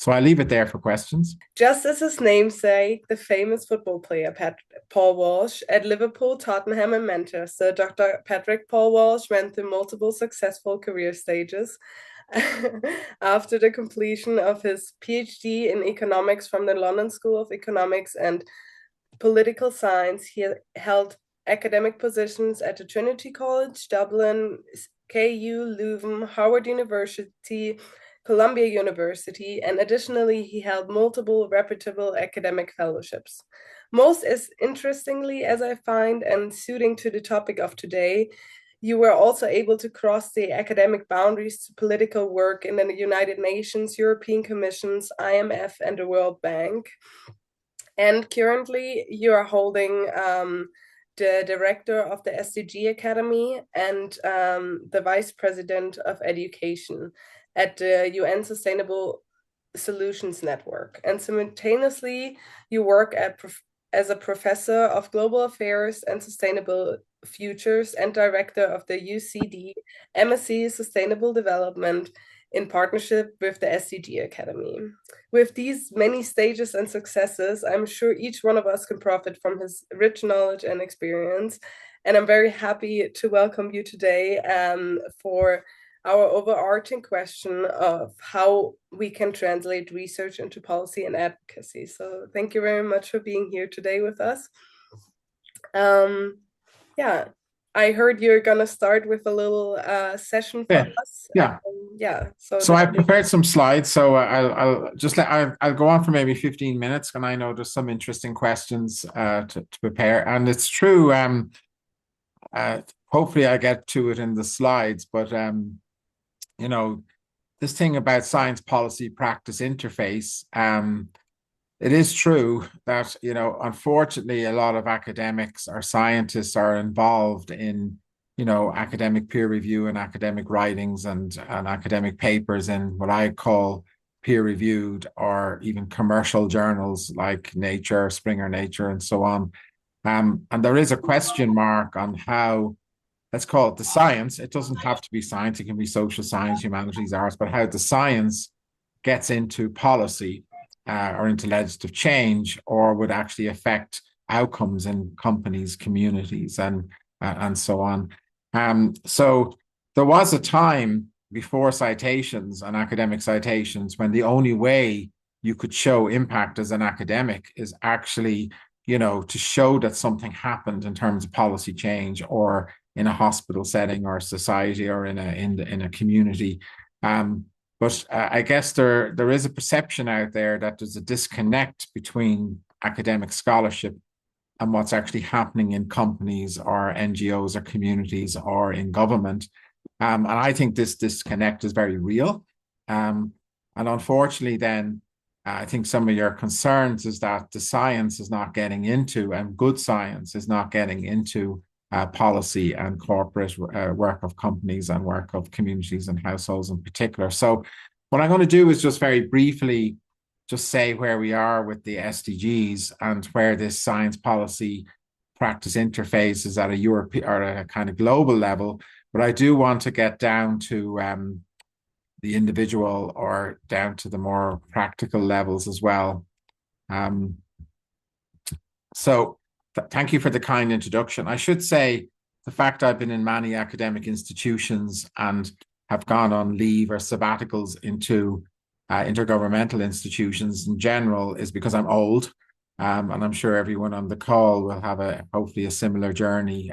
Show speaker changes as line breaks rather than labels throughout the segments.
So I leave it there for questions.
Just as his namesake, the famous football player Paul Walsh at Liverpool, Tottenham, and Manchester, Dr. Patrick Paul Walsh went through multiple successful career stages. After the completion of his PhD in economics from the London School of Economics and Political Science, he held academic positions at the Trinity College, Dublin, KU Leuven, Harvard University, Columbia University, and additionally, he held multiple reputable academic fellowships. Most as interestingly as I find, and suiting to the topic of today, you were also able to cross the academic boundaries to political work in the United Nations, European Commissions, IMF, and the World Bank. And currently, you are holding the director of the SDG Academy and the vice president of education at the UN Sustainable Solutions Network. And simultaneously, you work as a professor of global affairs and sustainable futures and director of the UCD MSc Sustainable Development in partnership with the SDG Academy. With these many stages and successes, I'm sure each one of us can profit from his rich knowledge and experience. And I'm very happy to welcome you today for our overarching question of how we can translate research into policy and advocacy. So thank you very much for being here today with us. Yeah, I heard you're gonna start with a little session for us.
Yeah.
Yeah.
So I prepared some slides. So I'll go on for maybe 15 minutes, and I know there's some interesting questions to prepare. And it's true. Hopefully I get to it in the slides, but this thing about science policy practice interface. It is true that, unfortunately, a lot of academics or scientists are involved in, academic peer review and academic writings and academic papers in what I call peer-reviewed or even commercial journals like Nature, Springer Nature, and so on. And there is a question mark on how, let's call it the science. It doesn't have to be science. It can be social science, humanities, arts, but how the science gets into policy or into legislative change, or would actually affect outcomes in companies, communities, and so on. So there was a time before citations and academic citations when the only way you could show impact as an academic is actually, to show that something happened in terms of policy change, or in a hospital setting, or a society, or in a community. But I guess there is a perception out there that there's a disconnect between academic scholarship and what's actually happening in companies or NGOs or communities or in government. And I think this disconnect is very real. And unfortunately, then, I think some of your concerns is that the science is not getting into, and good science is not getting into policy and corporate work of companies and work of communities and households in particular. So what I'm going to do is just very briefly just say where we are with the SDGs and where this science policy practice interface is at a European or a kind of global level. But I do want to get down to the individual, or down to the more practical levels as well. Thank you for the kind introduction. I should say the fact I've been in many academic institutions and have gone on leave or sabbaticals into intergovernmental institutions in general is because I'm old, and I'm sure everyone on the call will have hopefully a similar journey.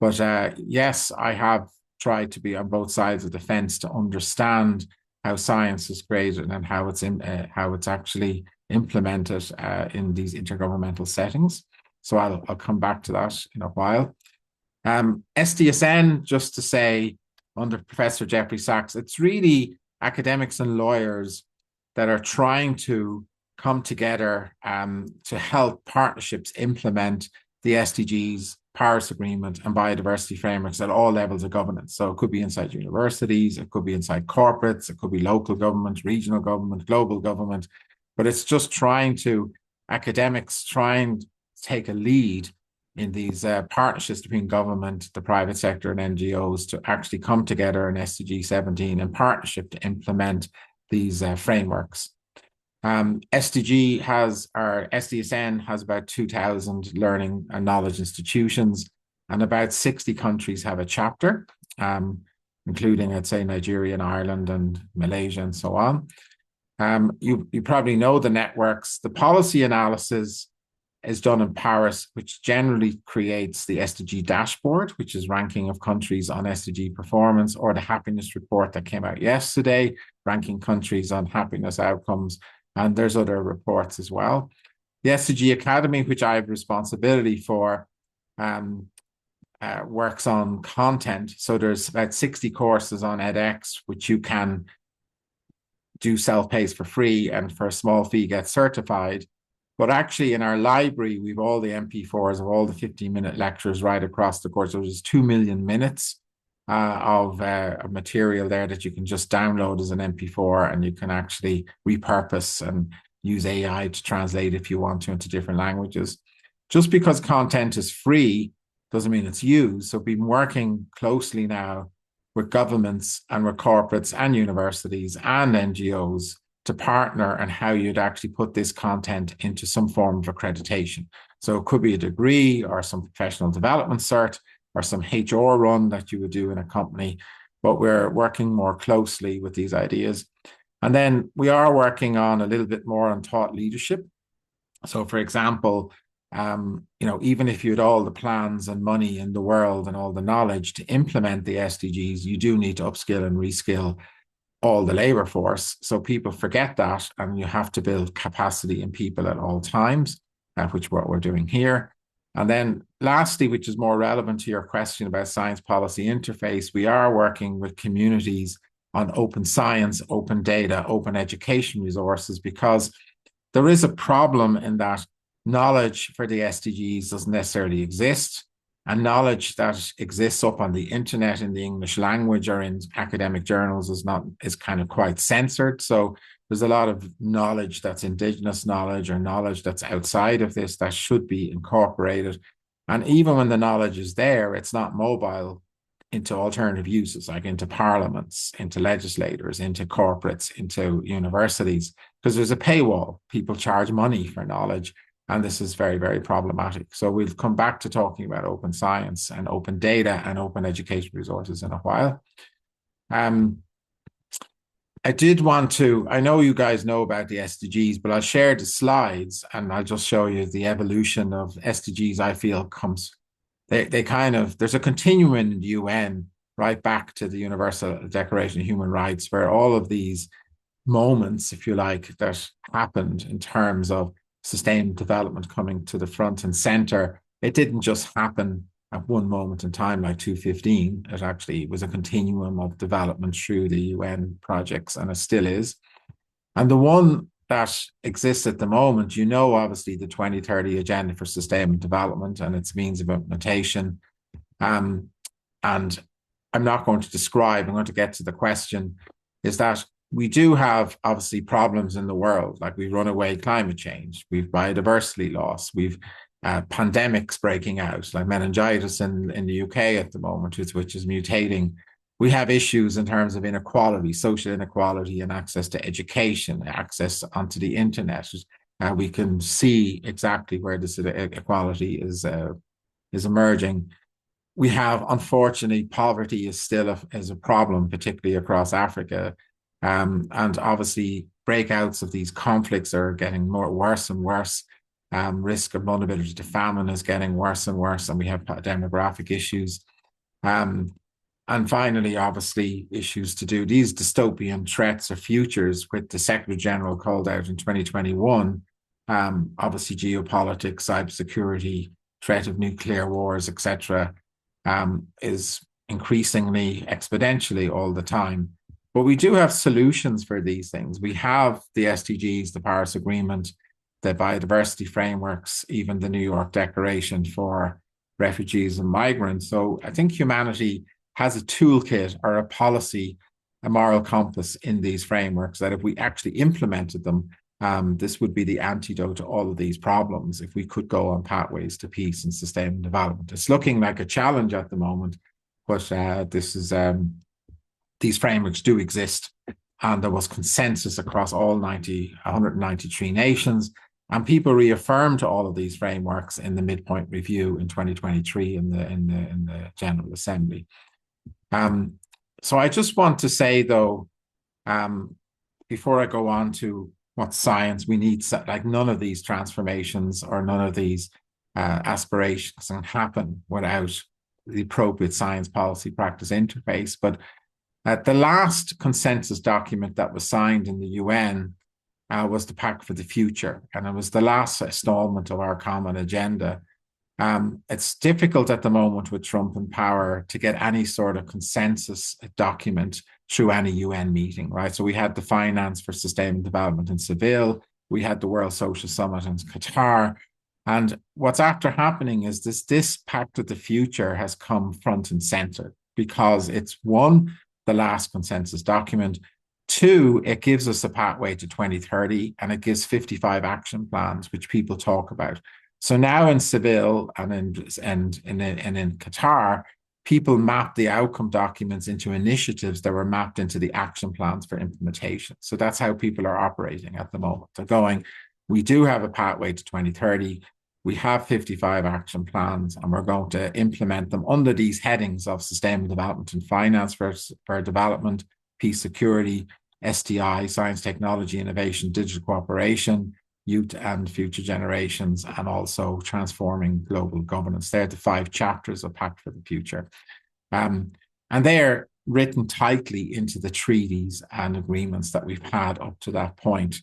But yes, I have tried to be on both sides of the fence to understand how science is created and how it's actually implemented in these intergovernmental settings. So I'll come back to that in a while. SDSN, just to say, under Professor Jeffrey Sachs, it's really academics and lawyers that are trying to come together to help partnerships implement the SDGs, Paris Agreement, and biodiversity frameworks at all levels of governance. So it could be inside universities, it could be inside corporates, it could be local government, regional government, global government, but it's just academics trying to take a lead in these partnerships between government, the private sector, and NGOs to actually come together in SDG 17 in partnership to implement these frameworks. SDG has, or SDSN has about 2,000 learning and knowledge institutions, and about 60 countries have a chapter, including, I'd say, Nigeria and Ireland and Malaysia and so on. You probably know the networks. The policy analysis is done in Paris, which generally creates the SDG dashboard, which is ranking of countries on SDG performance, or the happiness report that came out yesterday, ranking countries on happiness outcomes. And there's other reports as well. The SDG Academy, which I have responsibility for, works on content. So there's about 60 courses on edX, which you can do self-paced for free, and for a small fee get certified. But actually in our library, we've all the MP4s of all the 15-minute lectures right across the course. So there's 2 million minutes of material there that you can just download as an MP4, and you can actually repurpose and use AI to translate if you want to into different languages. Just because content is free doesn't mean it's used. So we've been working closely now with governments and with corporates and universities and NGOs to partner on how you'd actually put this content into some form of accreditation. So it could be a degree or some professional development cert or some HR run that you would do in a company, but we're working more closely with these ideas. And then we are working on a little bit more on thought leadership. So for example, even if you had all the plans and money in the world and all the knowledge to implement the SDGs, you do need to upskill and reskill all the labor force. So people forget that, and you have to build capacity in people at all times, which is what we're doing here. And then lastly, which is more relevant to your question about science policy interface, we are working with communities on open science, open data, open education resources, because there is a problem in that knowledge for the SDGs doesn't necessarily exist. And knowledge that exists up on the internet in the English language or in academic journals is kind of quite censored. So there's a lot of knowledge that's indigenous knowledge or knowledge that's outside of this that should be incorporated. And even when the knowledge is there, it's not mobile into alternative uses, like into parliaments, into legislators, into corporates, into universities, because there's a paywall. People charge money for knowledge. And this is very, very problematic. So we'll come back to talking about open science and open data and open education resources in a while. I did want to, I know you guys know about the SDGs, but I'll share the slides and I'll just show you the evolution of SDGs. I feel there's a continuum in the UN right back to the Universal Declaration of Human Rights, where all of these moments, if you like, that happened in terms of sustainable development coming to the front and center. It didn't just happen at one moment in time like 2015. It actually was a continuum of development through the UN projects, and it still is. And the one that exists at the moment, obviously the 2030 Agenda for Sustainable Development and its means of implementation. And I'm not going to describe, I'm going to get to the question, is that we do have obviously problems in the world, like we runaway climate change, we've biodiversity loss, we've pandemics breaking out, like meningitis in the UK at the moment, which is mutating. We have issues in terms of inequality, social inequality, and access to education, access onto the internet. We can see exactly where this inequality is emerging. We have, unfortunately, poverty is still a problem, particularly across Africa. And obviously, breakouts of these conflicts are getting worse and worse. Risk of vulnerability to famine is getting worse and worse, and we have demographic issues. And finally, obviously, issues to do these dystopian threats or futures, which the Secretary General called out in 2021. Obviously, geopolitics, cybersecurity, threat of nuclear wars, etc., is increasingly exponentially all the time. But we do have solutions for these things. We have the SDGs, the Paris Agreement, the biodiversity frameworks, even the New York Declaration for refugees and migrants. So I think humanity has a toolkit or a policy, a moral compass in these frameworks that if we actually implemented them, This would be the antidote to all of these problems if we could go on pathways to peace and sustainable development. It's looking like a challenge at the moment, but these frameworks do exist, and there was consensus across all 193 nations, and people reaffirmed all of these frameworks in the midpoint review in 2023 in the General Assembly. So I just want to say, though, before I go on to what science we need, like none of these transformations or none of these aspirations can happen without the appropriate science policy practice interface. But the last consensus document that was signed in the UN was the Pact for the Future, and it was the last installment of our common agenda. It's difficult at the moment with Trump in power to get any sort of consensus document through any UN meeting, right? So we had the Finance for Sustainable Development in Seville, we had the World Social Summit in Qatar, and what's after happening is this Pact of the Future has come front and center because it's, one, the last consensus document, two, it gives us a pathway to 2030, and it gives 55 action plans, which people talk about. So now in Seville and in Qatar, people map the outcome documents into initiatives that were mapped into the action plans for implementation. So that's how people are operating at the moment. They're going, we do have a pathway to 2030. We have 55 action plans, and we're going to implement them under these headings of sustainable development and finance for development, peace, security, STI, science, technology, innovation, digital cooperation, youth and future generations, and also transforming global governance. They're the 5 chapters of Pact for the Future. And they're written tightly into the treaties and agreements that we've had up to that point.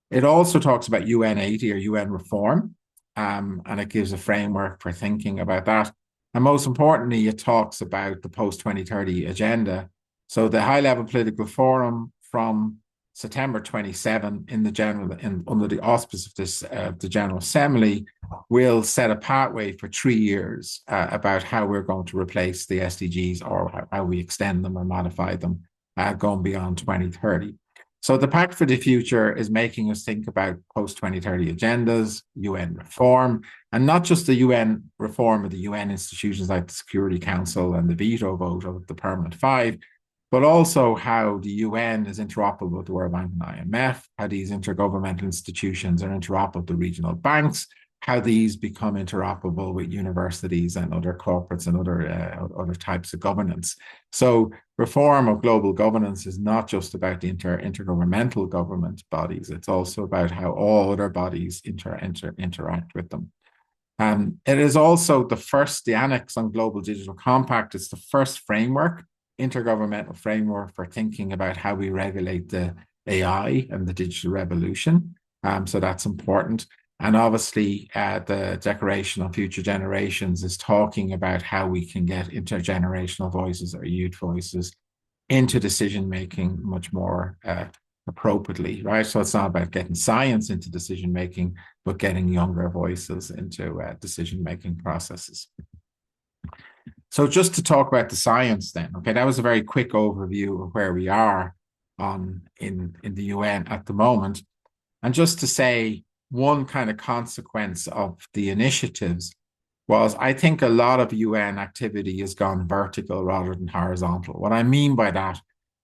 It also talks about UN 80 or UN reform, and it gives a framework for thinking about that. And most importantly, it talks about the post-2030 agenda. So the high-level political forum from September 27 under the auspice of this the General Assembly will set a pathway for 3 years about how we're going to replace the SDGs or how we extend them or modify them going beyond 2030. So the Pact for the Future is making us think about post-2030 agendas, UN reform, and not just the UN reform of the UN institutions like the Security Council and the veto vote of the Permanent Five, but also how the UN is interoperable with the World Bank and IMF, how these intergovernmental institutions are interoperable with the regional banks, how these become interoperable with universities and other corporates and other types of governance. So reform of global governance is not just about the intergovernmental government bodies, it's also about how all other bodies interact with them. It is also the Annex on Global Digital Compact. It's the first intergovernmental framework for thinking about how we regulate the AI and the digital revolution. So that's important. And obviously, the Declaration on Future Generations is talking about how we can get intergenerational voices or youth voices into decision-making much more appropriately, right? So it's not about getting science into decision-making, but getting younger voices into decision-making processes. So just to talk about the science then, okay, that was a very quick overview of where we are in the UN at the moment. And just to say, one kind of consequence of the initiatives was, I think a lot of UN activity has gone vertical rather than horizontal. What I mean by that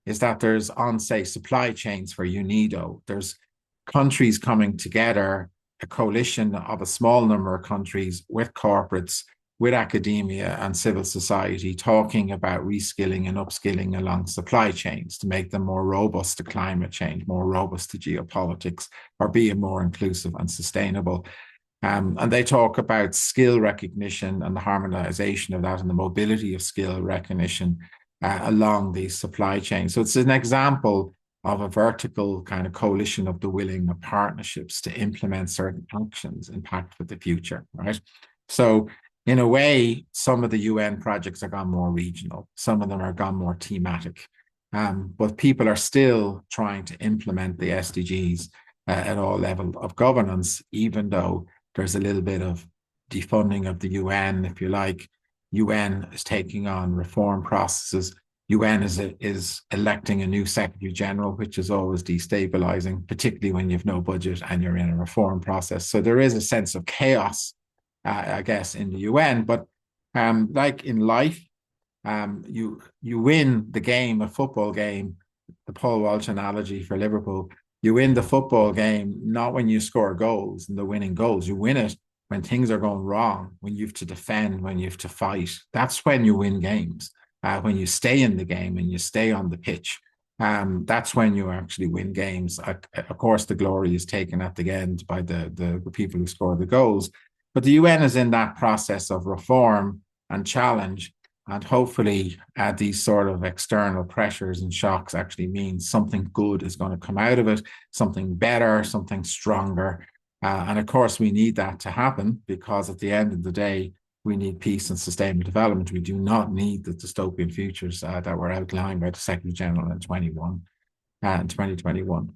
is that there's say, supply chains for UNIDO. There's countries coming together, a coalition of a small number of countries with corporates, with academia and civil society, talking about reskilling and upskilling along supply chains to make them more robust to climate change, more robust to geopolitics, or being more inclusive and sustainable. And they talk about skill recognition and the harmonization of that and the mobility of skill recognition along these supply chains. So it's an example of a vertical kind of coalition of the willing of partnerships to implement certain actions in Pact for the Future, right? So in a way, some of the UN projects have gone more regional. Some of them are gone more thematic. But people are still trying to implement the SDGs at all levels of governance, even though there's a little bit of defunding of the UN, if you like. UN is taking on reform processes. UN is electing a new Secretary General, which is always destabilizing, particularly when you have no budget and you're in a reform process. So there is a sense of chaos, I guess, in the UN. But like in life, you win the game, a football game, the Paul Walsh analogy for Liverpool. You win the football game not when you score goals and the winning goals. You win it when things are going wrong, when you have to defend, when you have to fight. That's when you win games. When you stay in the game and you stay on the pitch, that's when you actually win games. Of course, the glory is taken at the end by the people who score the goals. But the UN is in that process of reform and challenge. And hopefully, these sort of external pressures and shocks actually mean something good is going to come out of it, something better, something stronger. And of course, we need that to happen because at the end of the day, we need peace and sustainable development. We do not need the dystopian futures that were outlined by the Secretary General in 2021.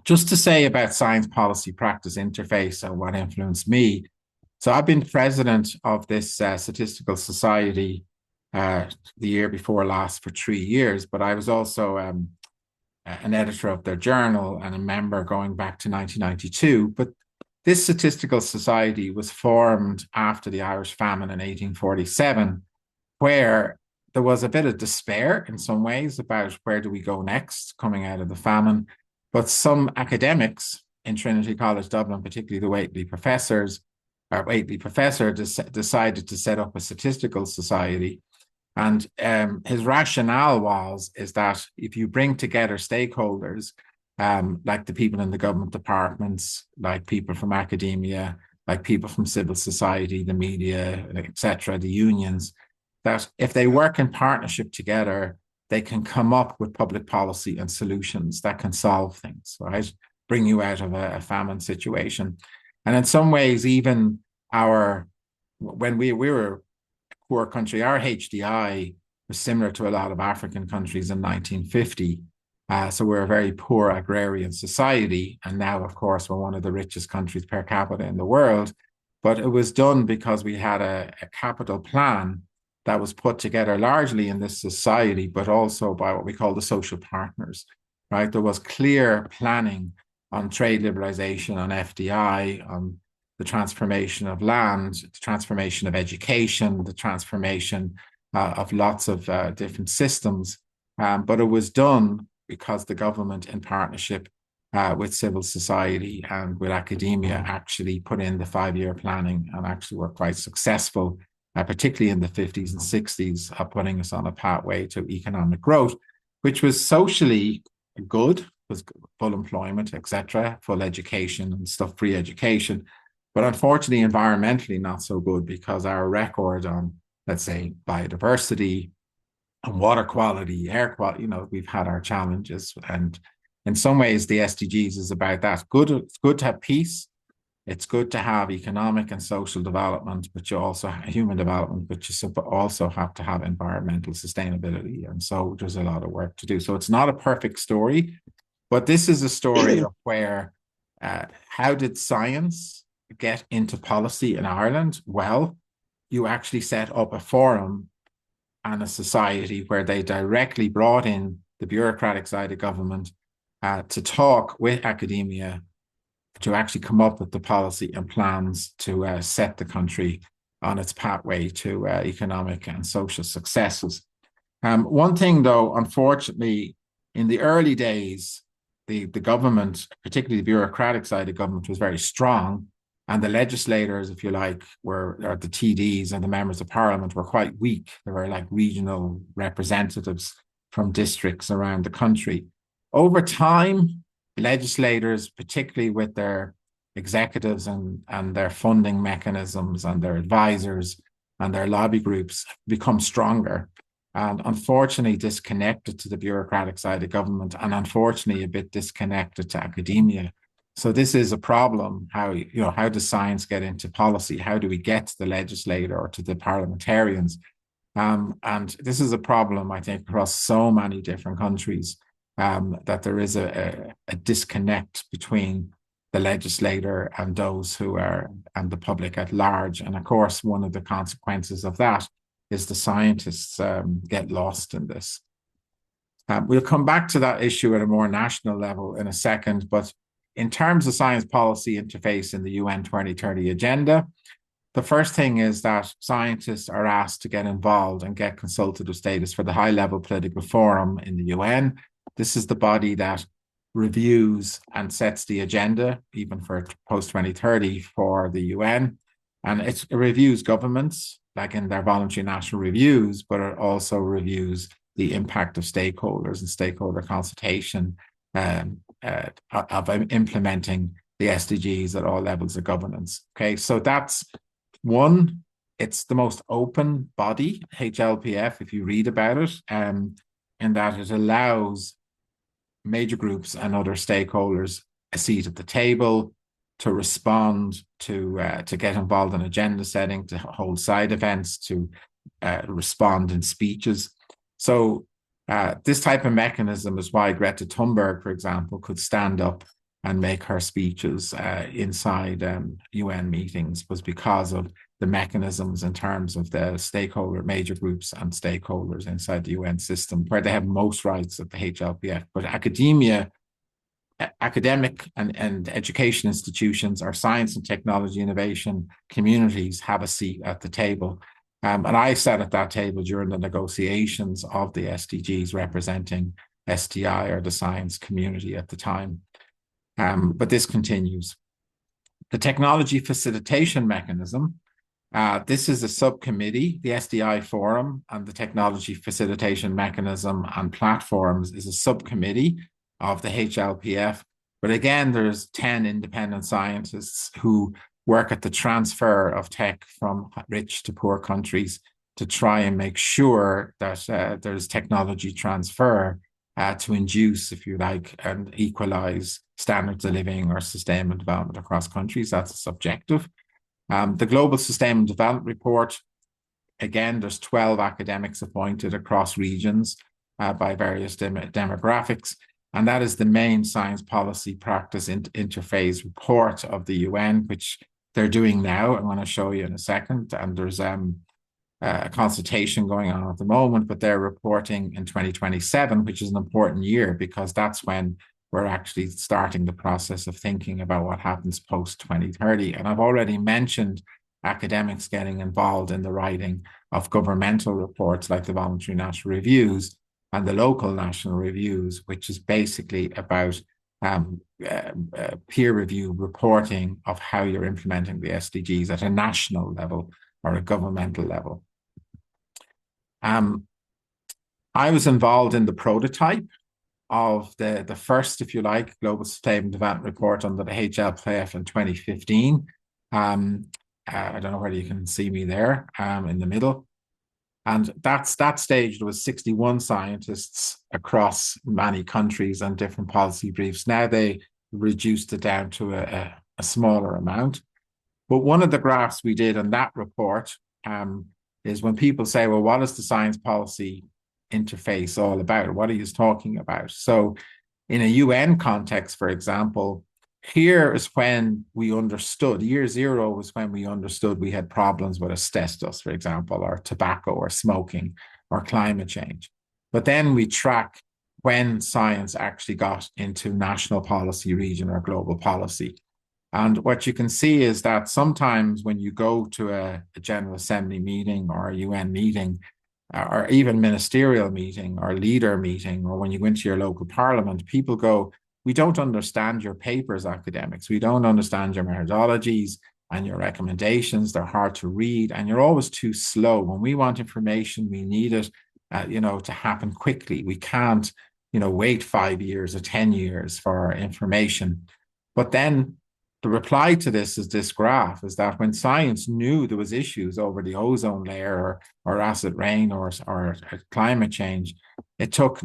Just to say about science policy practice interface and what influenced me. So I've been president of this statistical society the year before last for 3 years, but I was also an editor of their journal and a member going back to 1992. But this statistical society was formed after the Irish famine in 1847, where there was a bit of despair in some ways about where do we go next coming out of the famine. But some academics in Trinity College Dublin, particularly the Whately professor, decided to set up a statistical society. And his rationale is that if you bring together stakeholders, like the people in the government departments, like people from academia, like people from civil society, the media, etc., the unions, that if they work in partnership together, they can come up with public policy and solutions that can solve things, right? Bring you out of a famine situation. And in some ways, even when we were poor country, our HDI was similar to a lot of African countries in 1950. So we're a very poor agrarian society. And now, of course, we're one of the richest countries per capita in the world. But it was done because we had a capital plan that was put together largely in this society, but also by what we call the social partners, right? There was clear planning on trade liberalization, on FDI, on the transformation of land, the transformation of education, the transformation of lots of different systems. But it was done because the government, in partnership with civil society and with academia, actually put in the 5-year planning and actually were quite successful, particularly in the 50s and 60s, putting us on a pathway to economic growth, which was socially good, was full employment, etc., full education and stuff, free education. But unfortunately, environmentally, not so good because our record on, let's say, biodiversity and water quality, air quality, we've had our challenges. And in some ways, the SDGs is about that. It's good to have peace. It's good to have economic and social development, but you also have human development, but you also have to have environmental sustainability. And so there's a lot of work to do. So it's not a perfect story, but this is a story of where, how did science get into policy in Ireland? Well, you actually set up a forum and a society where they directly brought in the bureaucratic side of government to talk with academia to actually come up with the policy and plans to set the country on its pathway to economic and social successes. One thing, though, unfortunately, in the early days, the government, particularly the bureaucratic side of government, was very strong. And the legislators, if you like, or the TDs and the members of parliament were quite weak. They were like regional representatives from districts around the country. Over time, legislators, particularly with their executives and their funding mechanisms and their advisors and their lobby groups, become stronger. And unfortunately disconnected to the bureaucratic side of government, and unfortunately a bit disconnected to academia. So this is a problem. How does science get into policy? How do we get to the legislator or to the parliamentarians? And this is a problem, I think, across so many different countries, that there is a disconnect between the legislator and those who are, and the public at large. And of course, one of the consequences of that is the scientists get lost in this. We'll come back to that issue at a more national level in a second, but in terms of science policy interface in the UN 2030 agenda, the first thing is that scientists are asked to get involved and get consultative status for the high-level political forum in the UN. This is the body that reviews and sets the agenda, even for post-2030 for the UN. And it reviews governments, like in their voluntary national reviews, but it also reviews the impact of stakeholders and stakeholder consultation of implementing the SDGs at all levels of governance. Okay, so that's one. It's the most open body, HLPF, if you read about it, in that it allows major groups and other stakeholders a seat at the table to respond, to get involved in agenda setting, to hold side events, to respond in speeches. So this type of mechanism is why Greta Thunberg, for example, could stand up and make her speeches inside UN meetings, was because of the mechanisms in terms of the stakeholder, major groups and stakeholders inside the UN system, where they have most rights at the HLPF. But academia, academic and education institutions, or science and technology innovation communities have a seat at the table. And I sat at that table during the negotiations of the SDGs, representing STI, or the science community at the time. But this continues. The technology facilitation mechanism, this is a subcommittee. The SDI forum and the technology facilitation mechanism and platforms is a subcommittee of the HLPF. But again, there's 10 independent scientists who work at the transfer of tech from rich to poor countries to try and make sure that there's technology transfer to induce, if you like, and equalize standards of living or sustainable development across countries. That's a subjective. The Global Sustainable Development Report, again, there's 12 academics appointed across regions by various demographics. And that is the main science policy practice interface report of the UN, which they're doing now. I'm going to show you in a second. And there's a consultation going on at the moment, but they're reporting in 2027, which is an important year because that's when we're actually starting the process of thinking about what happens post 2030. And I've already mentioned academics getting involved in the writing of governmental reports like the voluntary national reviews and the local national reviews, which is basically about peer review reporting of how you're implementing the SDGs at a national level or a governmental level. I was involved in the prototype of the first, if you like, Global Sustainable Development Report under the HLPF in 2015. I don't know whether you can see me there in the middle. And that stage, there was 61 scientists across many countries and different policy briefs. Now they reduced it down to a smaller amount. But one of the graphs we did on that report is when people say, well, what is the science policy interface all about? What are you talking about? So in a UN context, for example, here is when we understood, year zero was when we understood we had problems with asbestos, for example, or tobacco or smoking or climate change. But then we track when science actually got into national policy, region, or global policy. And what you can see is that sometimes when you go to a General Assembly meeting or a UN meeting, or even ministerial meeting or leader meeting, or when you go into your local parliament, people go, we don't understand your papers, academics. We don't understand your methodologies and your recommendations. They're hard to read and you're always too slow. When we want information, we need it, to happen quickly. We can't, wait 5 years or 10 years for information. But then the reply to this is this graph, is that when science knew there was issues over the ozone layer or acid rain or climate change, it took,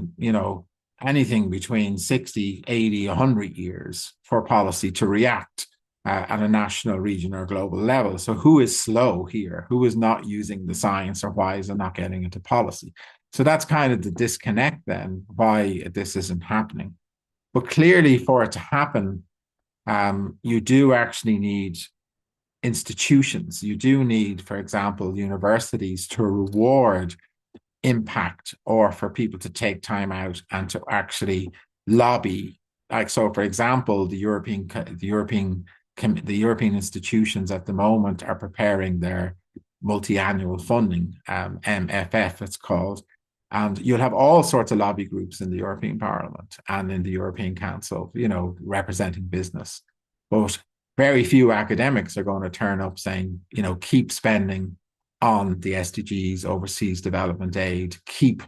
anything between 60, 80, 100 years for policy to react at a national, region, or global level. So who is slow here? Who is not using the science, or why is it not getting into policy? So that's kind of the disconnect then, why this isn't happening. But clearly for it to happen, you do actually need institutions. You do need, for example, universities to reward impact, or for people to take time out and to actually lobby. Like, so for example, the European institutions at the moment are preparing their multi-annual funding, MFF it's called, and you'll have all sorts of lobby groups in the European Parliament and in the European Council, representing business. But very few academics are going to turn up saying, keep spending on the SDGs, overseas development aid, keep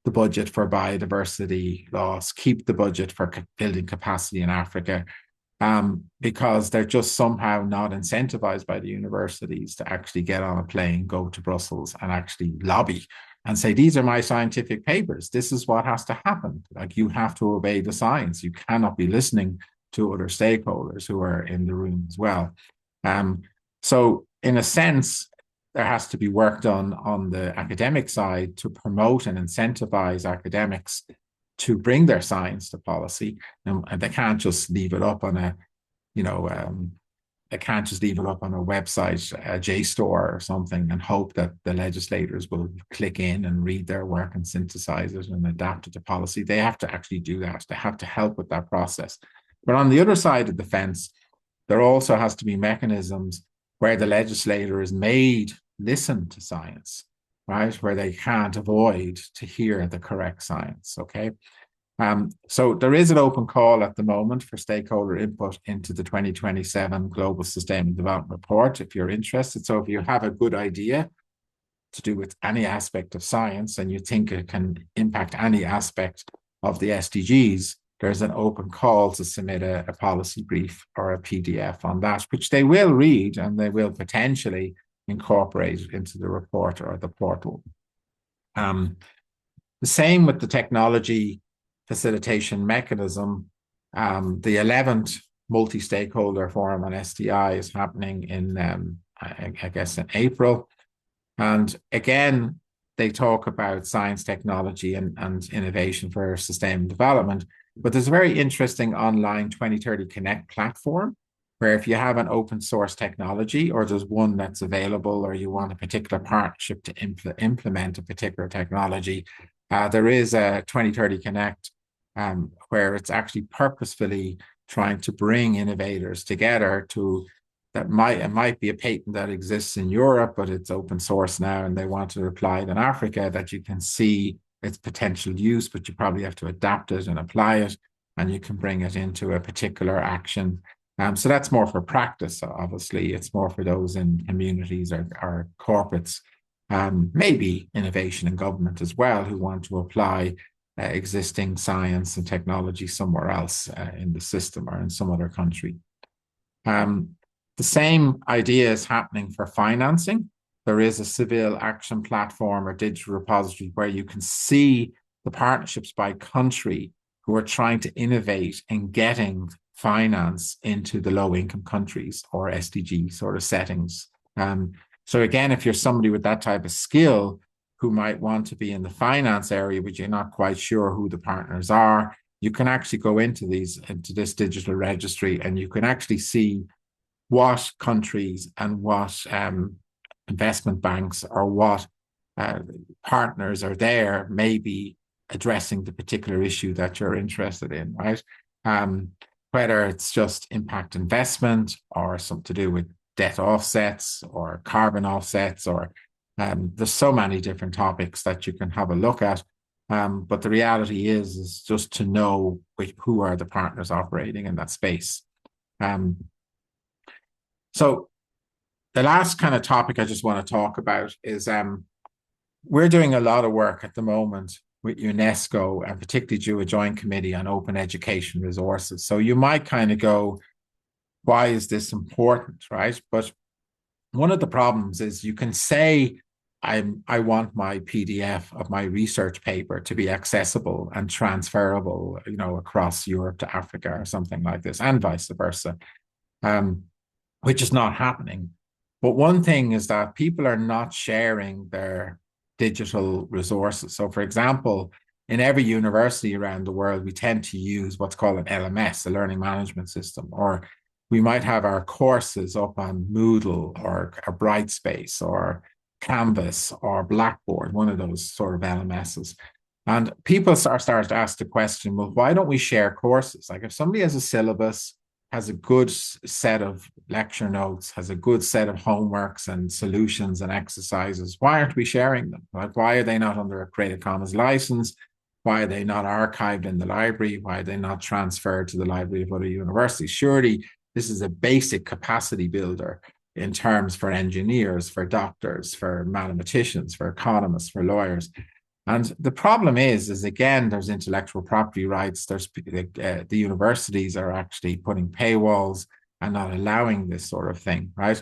the budget for biodiversity loss, keep the budget for building capacity in Africa, because they're just somehow not incentivized by the universities to actually get on a plane, go to Brussels and actually lobby and say, these are my scientific papers. This is what has to happen. Like, you have to obey the science. You cannot be listening to other stakeholders who are in the room as well. So in a sense, there has to be work done on the academic side to promote and incentivize academics to bring their science to policy, and they can't just leave it up on a, they can't just leave it up on a website, a JSTOR or something, and hope that the legislators will click in and read their work and synthesize it and adapt it to policy. They have to actually do that. They have to help with that process. But on the other side of the fence, there also has to be mechanisms where the legislator is made listen to science, right? Where they can't avoid to hear the correct science, okay? So there is an open call at the moment for stakeholder input into the 2027 Global Sustainable Development Report, if you're interested. So if you have a good idea to do with any aspect of science and you think it can impact any aspect of the SDGs, there's an open call to submit a policy brief or a PDF on that, which they will read and they will potentially incorporate into the report or the portal. The same with the technology facilitation mechanism. The 11th multi-stakeholder forum on SDI is happening in, I guess, in April. And again, they talk about science, technology, and innovation for sustainable development. But there's a very interesting online 2030 Connect platform, where if you have an open source technology, or there's one that's available, or you want a particular partnership to implement a particular technology, there is a 2030 Connect, where it's actually purposefully trying to bring innovators together to, it might be a patent that exists in Europe, but it's open source now and they want to apply it in Africa, that you can see its potential use, but you probably have to adapt it and apply it, and you can bring it into a particular action. So that's more for practice, obviously. It's more for those in communities or corporates, maybe innovation in government as well, who want to apply existing science and technology somewhere else in the system or in some other country. The same idea is happening for financing. There is a civil action platform or digital repository where you can see the partnerships by country who are trying to innovate in getting finance into the low-income countries or SDG sort of settings. So again, if you're somebody with that type of skill who might want to be in the finance area, but you're not quite sure who the partners are, you can actually go into this digital registry, and you can actually see what countries and what investment banks or what partners are there, maybe addressing the particular issue that you're interested in, right? Whether it's just impact investment or something to do with debt offsets or carbon offsets, or there's so many different topics that you can have a look at. But the reality is just to know who are the partners operating in that space. So the last kind of topic I just want to talk about is we're doing a lot of work at the moment with UNESCO, and particularly due a joint committee on open education resources. So you might kind of go, why is this important, right? But one of the problems is you can say, I want my PDF of my research paper to be accessible and transferable, across Europe to Africa or something like this, and vice versa, which is not happening. But one thing is that people are not sharing their digital resources. So for example, in every university around the world, we tend to use what's called an LMS, a learning management system, or we might have our courses up on Moodle or Brightspace or Canvas or Blackboard, one of those sort of LMSs. And people start to ask the question, well, why don't we share courses? Like if somebody has a syllabus, has a good set of lecture notes, has a good set of homeworks and solutions and exercises, why aren't we sharing them? Like, why are they not under a Creative Commons license? Why are they not archived in the library? Why are they not transferred to the library of other universities? Surely this is a basic capacity builder in terms for engineers, for doctors, for mathematicians, for economists, for lawyers. And the problem is again, there's intellectual property rights. There's the universities are actually putting paywalls and not allowing this sort of thing, right?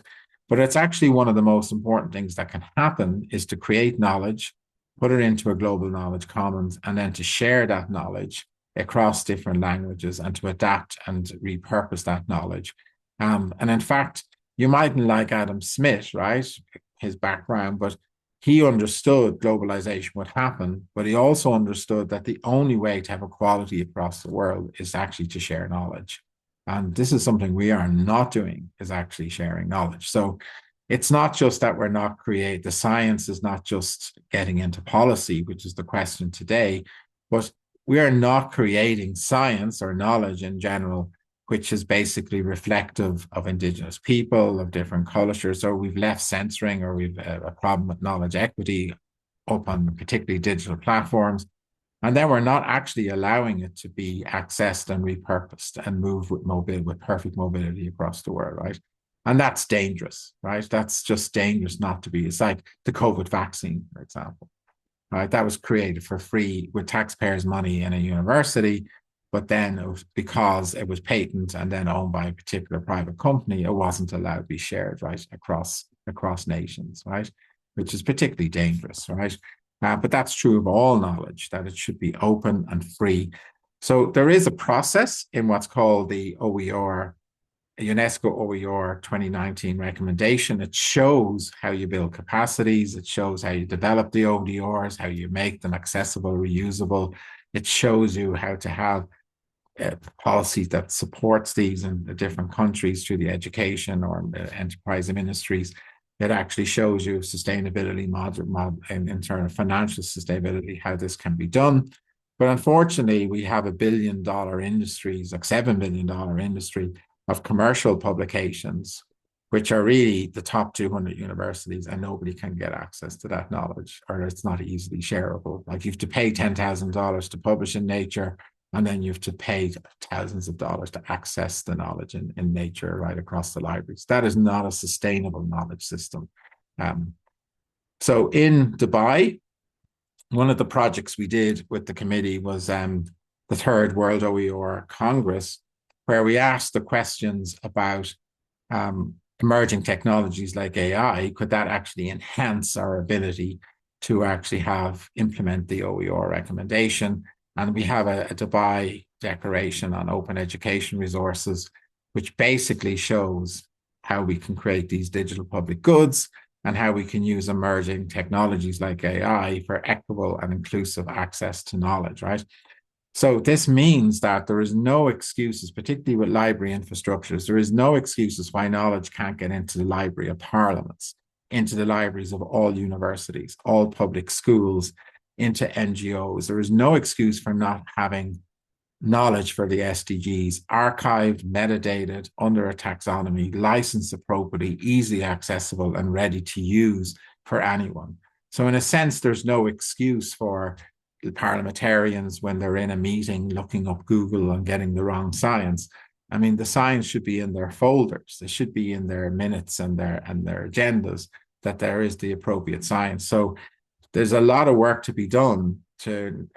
But it's actually one of the most important things that can happen is to create knowledge, put it into a global knowledge commons, and then to share that knowledge across different languages and to adapt and repurpose that knowledge. And in fact, you mightn't like Adam Smith, right? His background, but he understood globalization would happen, but he also understood that the only way to have equality across the world is actually to share knowledge. And this is something we are not doing, is actually sharing knowledge. So it's not just that we're not the science is not just getting into policy, which is the question today, but we are not creating science or knowledge in general which is basically reflective of Indigenous people, of different cultures, or we've left censoring, or we've a problem with knowledge equity up on particularly digital platforms. And then we're not actually allowing it to be accessed and repurposed and move with perfect mobility across the world, right? And that's dangerous, right? That's just dangerous not to be. It's like the COVID vaccine, for example, right? That was created for free with taxpayers' money in a university, but then because it was patent and then owned by a particular private company, it wasn't allowed to be shared, right, across nations, right, which is particularly dangerous, right? But that's true of all knowledge, that it should be open and free. So there is a process in what's called the OER, UNESCO OER 2019 recommendation. It shows how you build capacities. It shows how you develop the ODRs, how you make them accessible, reusable. It shows you how to have policy that supports these in the different countries through the education or enterprise ministries. It actually shows you sustainability in terms of financial sustainability, how this can be done. But unfortunately, we have $1 billion industries, like $7 billion industry of commercial publications, which are really the top 200 universities, and nobody can get access to that knowledge, or it's not easily shareable. Like you have to pay $10,000 to publish in Nature, and then you have to pay thousands of dollars to access the knowledge in Nature right across the libraries. That is not a sustainable knowledge system. So in Dubai, one of the projects we did with the committee was the Third World OER Congress, where we asked the questions about emerging technologies like AI. Could that actually enhance our ability to actually implement the OER recommendation? And we have a Dubai Declaration on Open Education Resources, which basically shows how we can create these digital public goods and how we can use emerging technologies like AI for equitable and inclusive access to knowledge, right? So this means that there is no excuses, particularly with library infrastructures, there is no excuses why knowledge can't get into the Library of Parliaments, into the libraries of all universities, all public schools, into NGOs. There is no excuse for not having knowledge for the SDGs, archived, metadated, under a taxonomy, licensed appropriately, easily accessible, and ready to use for anyone. So in a sense, there's no excuse for the parliamentarians when they're in a meeting looking up Google and getting the wrong science. I mean, the science should be in their folders. It should be in their minutes and their agendas that there is the appropriate science. So there's a lot of work to be done to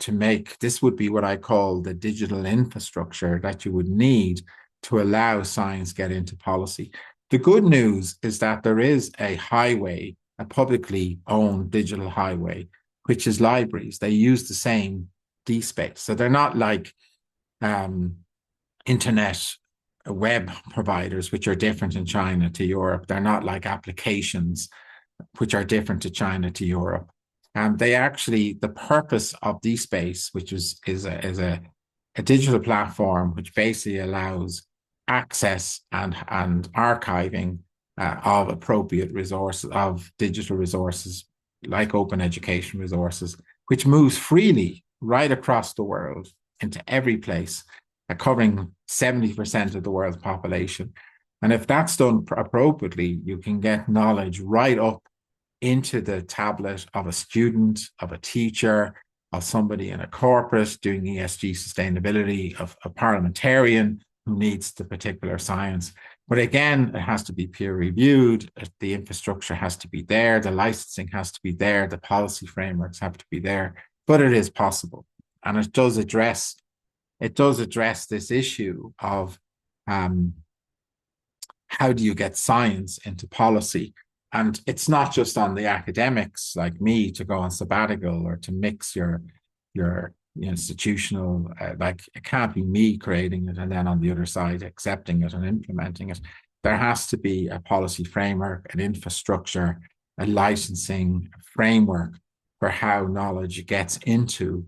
make this would be what I call the digital infrastructure that you would need to allow science get into policy. The good news is that there is a highway, a publicly owned digital highway, which is libraries. They use the same DSpace. So they're not like internet web providers, which are different in China to Europe. They're not like applications, which are different to China to Europe. They actually, the purpose of DSpace, which is a digital platform, which basically allows access and archiving of appropriate resources, of digital resources like open education resources, which moves freely right across the world into every place, covering 70% of the world's population. And if that's done appropriately, you can get knowledge right up into the tablet of a student, of a teacher, of somebody in a corporate doing ESG sustainability, of a parliamentarian who needs the particular science. But again, it has to be peer reviewed. The infrastructure has to be there. The licensing has to be there. The policy frameworks have to be there. But it is possible. And it does address this issue of how do you get science into policy? And it's not just on the academics like me to go on sabbatical or to mix your institutional, like it can't be me creating it and then on the other side accepting it and implementing it. There has to be a policy framework, an infrastructure, a licensing framework for how knowledge gets into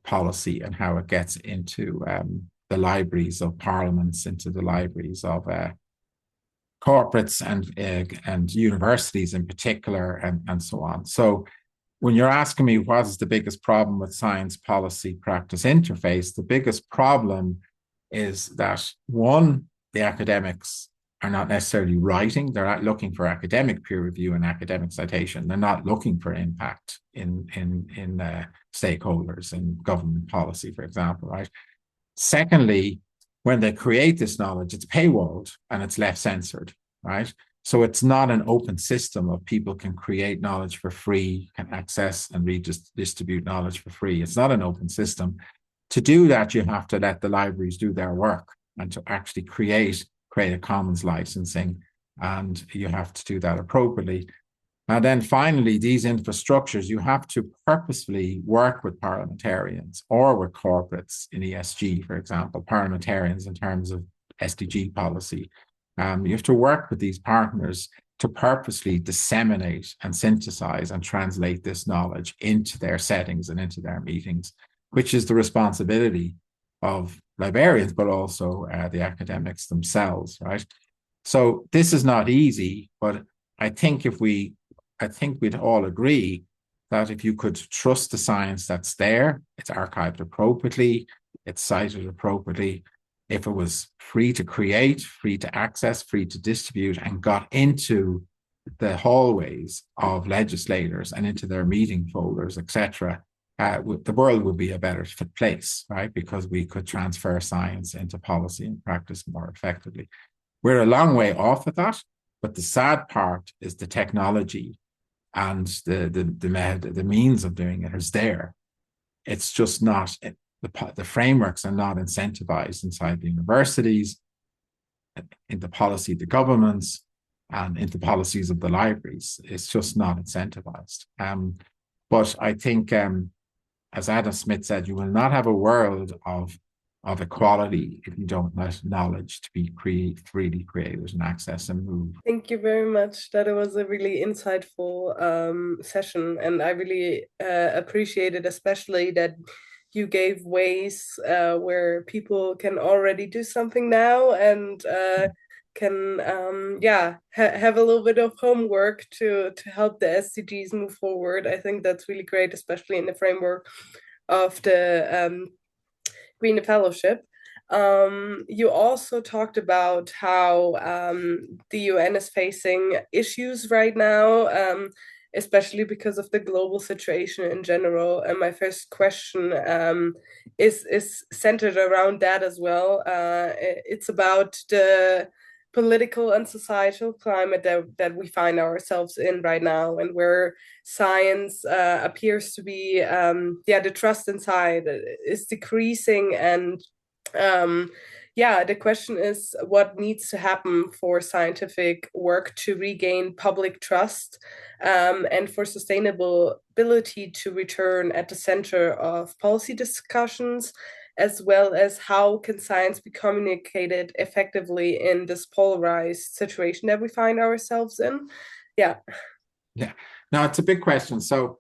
policy and how it gets into the libraries of parliaments, into the libraries of corporates and universities in particular, and so on. So when you're asking me what is the biggest problem with science policy practice interface, the biggest problem is that one, the academics are not necessarily writing. They're not looking for academic peer review and academic citation. They're not looking for impact in stakeholders in government policy, for example, right? Secondly, when they create this knowledge, it's paywalled and it's left censored, right? So it's not an open system of people can create knowledge for free, can access and redistribute knowledge for free. It's not an open system. To do that, you have to let the libraries do their work and to actually create a commons licensing, and you have to do that appropriately. And then finally, these infrastructures, you have to purposefully work with parliamentarians or with corporates in ESG, for example, parliamentarians in terms of SDG policy. You have to work with these partners to purposely disseminate and synthesize and translate this knowledge into their settings and into their meetings, which is the responsibility of librarians, but also the academics themselves, right? So this is not easy, but I think we'd all agree that if you could trust the science that's there, it's archived appropriately, it's cited appropriately, if it was free to create, free to access, free to distribute, and got into the hallways of legislators and into their meeting folders, etc., the world would be a better place, right? Because we could transfer science into policy and practice more effectively. We're a long way off of that, but the sad part is the technology and the means of doing it is there. It's just not, the frameworks are not incentivized inside the universities, in the policy of the governments, and in the policies of the libraries. It's just not incentivized. But I think, as Adam Smith said, you will not have a world of equality if you don't let knowledge to be freely created and access and move.
Thank you very much. That was a really insightful session, and I really appreciated, especially that you gave ways where people can already do something now and can have a little bit of homework to help the SDGs move forward. I think that's really great, especially in the framework of the Green Fellowship. You also talked about how the UN is facing issues right now, especially because of the global situation in general. And my first question is centered around that as well. It's about the political and societal climate that we find ourselves in right now, and where science appears to be the trust inside is decreasing. And the question is, what needs to happen for scientific work to regain public trust, and for sustainability to return at the center of policy discussions, as well as how can science be communicated effectively in this polarized situation that we find ourselves in? Yeah.
Yeah. No, it's a big question. So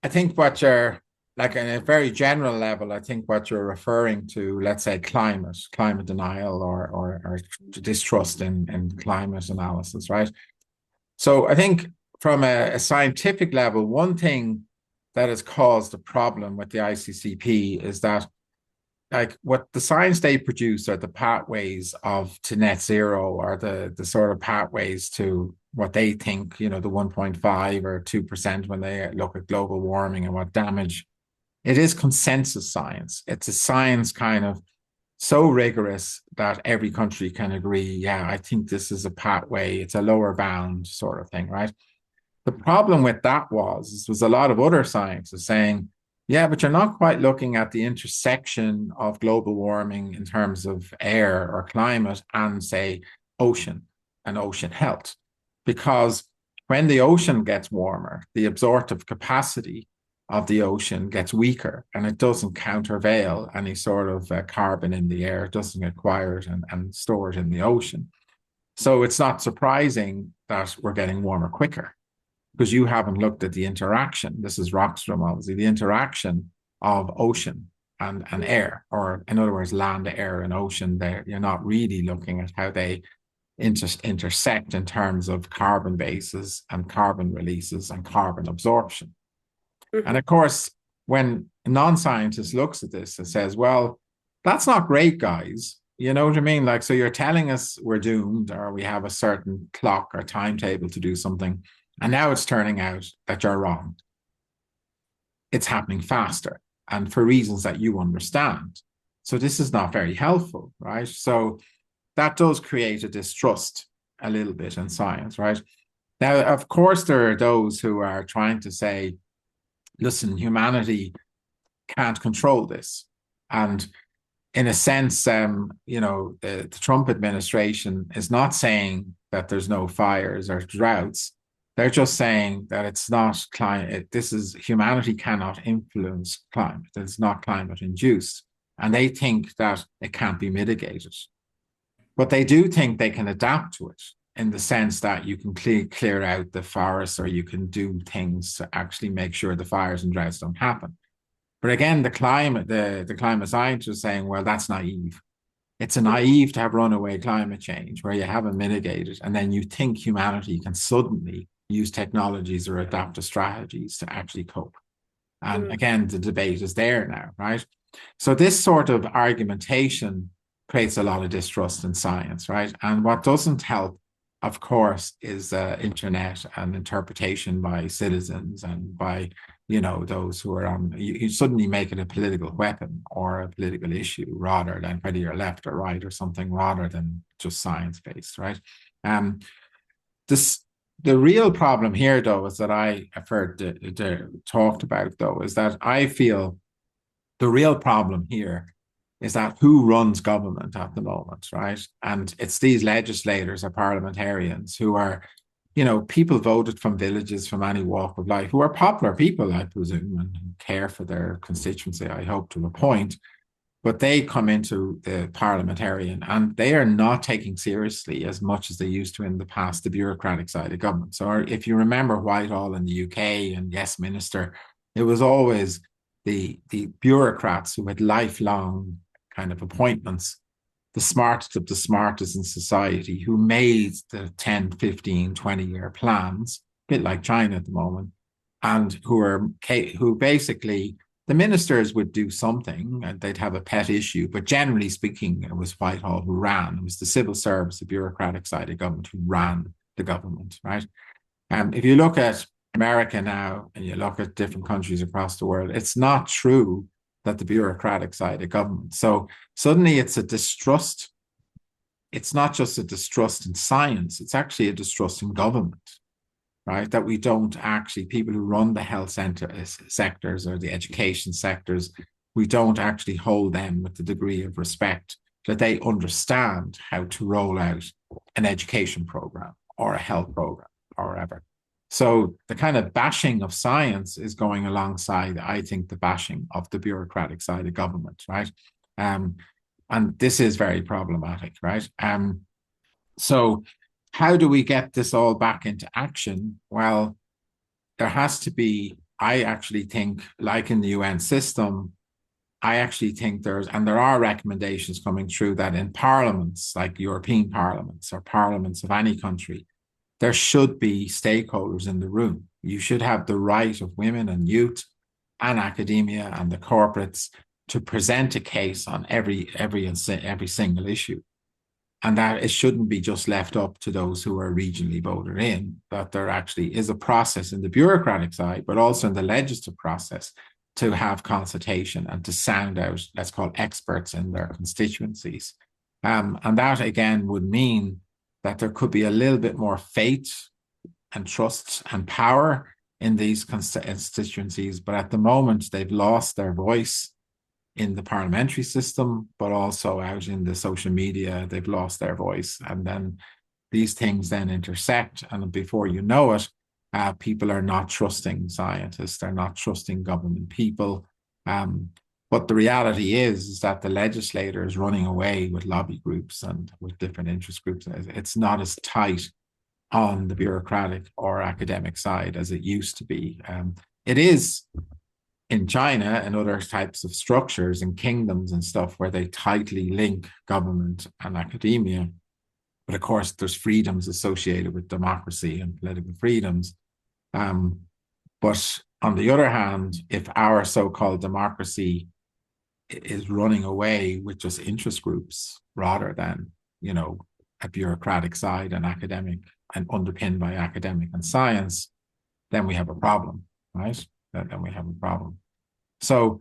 I think what you're like in a very general level, I think what you're referring to, let's say climate denial or distrust in climate analysis, right? So I think from a scientific level, one thing that has caused a problem with the ICCP is that like what the science they produce are the pathways of to net zero or the sort of pathways to what they think, the 1.5 or 2% when they look at global warming and what damage. It is consensus science. It's a science kind of so rigorous that every country can agree, yeah, I think this is a pathway, it's a lower bound sort of thing, right? The problem with that was a lot of other scientists saying, yeah, but you're not quite looking at the intersection of global warming in terms of air or climate and, say, ocean and ocean health. Because when the ocean gets warmer, the absorptive capacity of the ocean gets weaker and it doesn't countervail any sort of carbon in the air. It doesn't acquire it and store it in the ocean. So it's not surprising that we're getting warmer quicker because you haven't looked at the interaction. This is Rockstrom, obviously, the interaction of ocean and air, or in other words, land, air, and ocean. There, you're not really looking at how they intersect in terms of carbon bases and carbon releases and carbon absorption. And of course, when a non-scientist looks at this and says, well, that's not great, guys. You know what I mean? Like, so you're telling us we're doomed or we have a certain clock or timetable to do something. And now it's turning out that you're wrong. It's happening faster and for reasons that you understand. So this is not very helpful, right? So that does create a distrust a little bit in science, right? Now, of course, there are those who are trying to say, listen, humanity can't control this. And in a sense, the Trump administration is not saying that there's no fires or droughts. They're just saying that it's not climate. This is humanity cannot influence climate. It's not climate induced. And they think that it can't be mitigated. But they do think they can adapt to it in the sense that you can clear out the forests or you can do things to actually make sure the fires and droughts don't happen. But again, the climate scientists are saying, well, that's naive. It's a naive to have runaway climate change where you haven't mitigated and then you think humanity can suddenly use technologies or adaptive strategies to actually cope. And again, the debate is there now, right? So this sort of argumentation creates a lot of distrust in science, right? And what doesn't help, of course, is internet and interpretation by citizens and by, those who are on, you suddenly make it a political weapon or a political issue rather than whether you're left or right or something rather than just science-based, right? The real problem here, though, is that I've heard talked about, though, is that I feel the real problem here is that who runs government at the moment, right? And it's these legislators or parliamentarians who are, people voted from villages from any walk of life, who are popular people, I presume, and care for their constituency, I hope, to a point. But they come into the parliamentarian and they are not taking seriously as much as they used to in the past, the bureaucratic side of government. So if you remember Whitehall in the UK and Yes Minister, it was always the bureaucrats who had lifelong kind of appointments, the smartest of the smartest in society who made the 10, 15, 20-year plans, a bit like China at the moment, and who basically the ministers would do something and they'd have a pet issue, but generally speaking, it was Whitehall who ran. It was the civil service, the bureaucratic side of government who ran the government, right? If you look at America now and you look at different countries across the world, it's not true that the bureaucratic side of government. So suddenly it's a distrust. It's not just a distrust in science, it's actually a distrust in government, right? That we don't actually, people who run the health sectors or the education sectors, we don't actually hold them with the degree of respect that they understand how to roll out an education program or a health program or whatever. So the kind of bashing of science is going alongside, I think, the bashing of the bureaucratic side of government, right? And this is very problematic, right? So how do we get this all back into action? Well, there has to be I actually think, like in the UN system, I actually think there are recommendations coming through that in parliaments, like European parliaments or parliaments of any country, there should be stakeholders in the room. You should have the right of women and youth and academia and the corporates to present a case on every single issue. And that it shouldn't be just left up to those who are regionally voted in, that there actually is a process in the bureaucratic side, but also in the legislative process to have consultation and to sound out, let's call experts in their constituencies. And that again would mean that there could be a little bit more faith and trust and power in these constituencies. But at the moment, they've lost their voice in the parliamentary system, but also out in the social media, they've lost their voice. And then these things then intersect. And before you know it, people are not trusting scientists, they're not trusting government people. But the reality is that the legislator is running away with lobby groups and with different interest groups. It's not as tight on the bureaucratic or academic side as it used to be. It is in China and other types of structures and kingdoms and stuff where they tightly link government and academia. But of course, there's freedoms associated with democracy and political freedoms. But on the other hand, if our so-called democracy is running away with just interest groups rather than, a bureaucratic side and academic and underpinned by academic and science, then we have a problem, right? Then we have a problem. So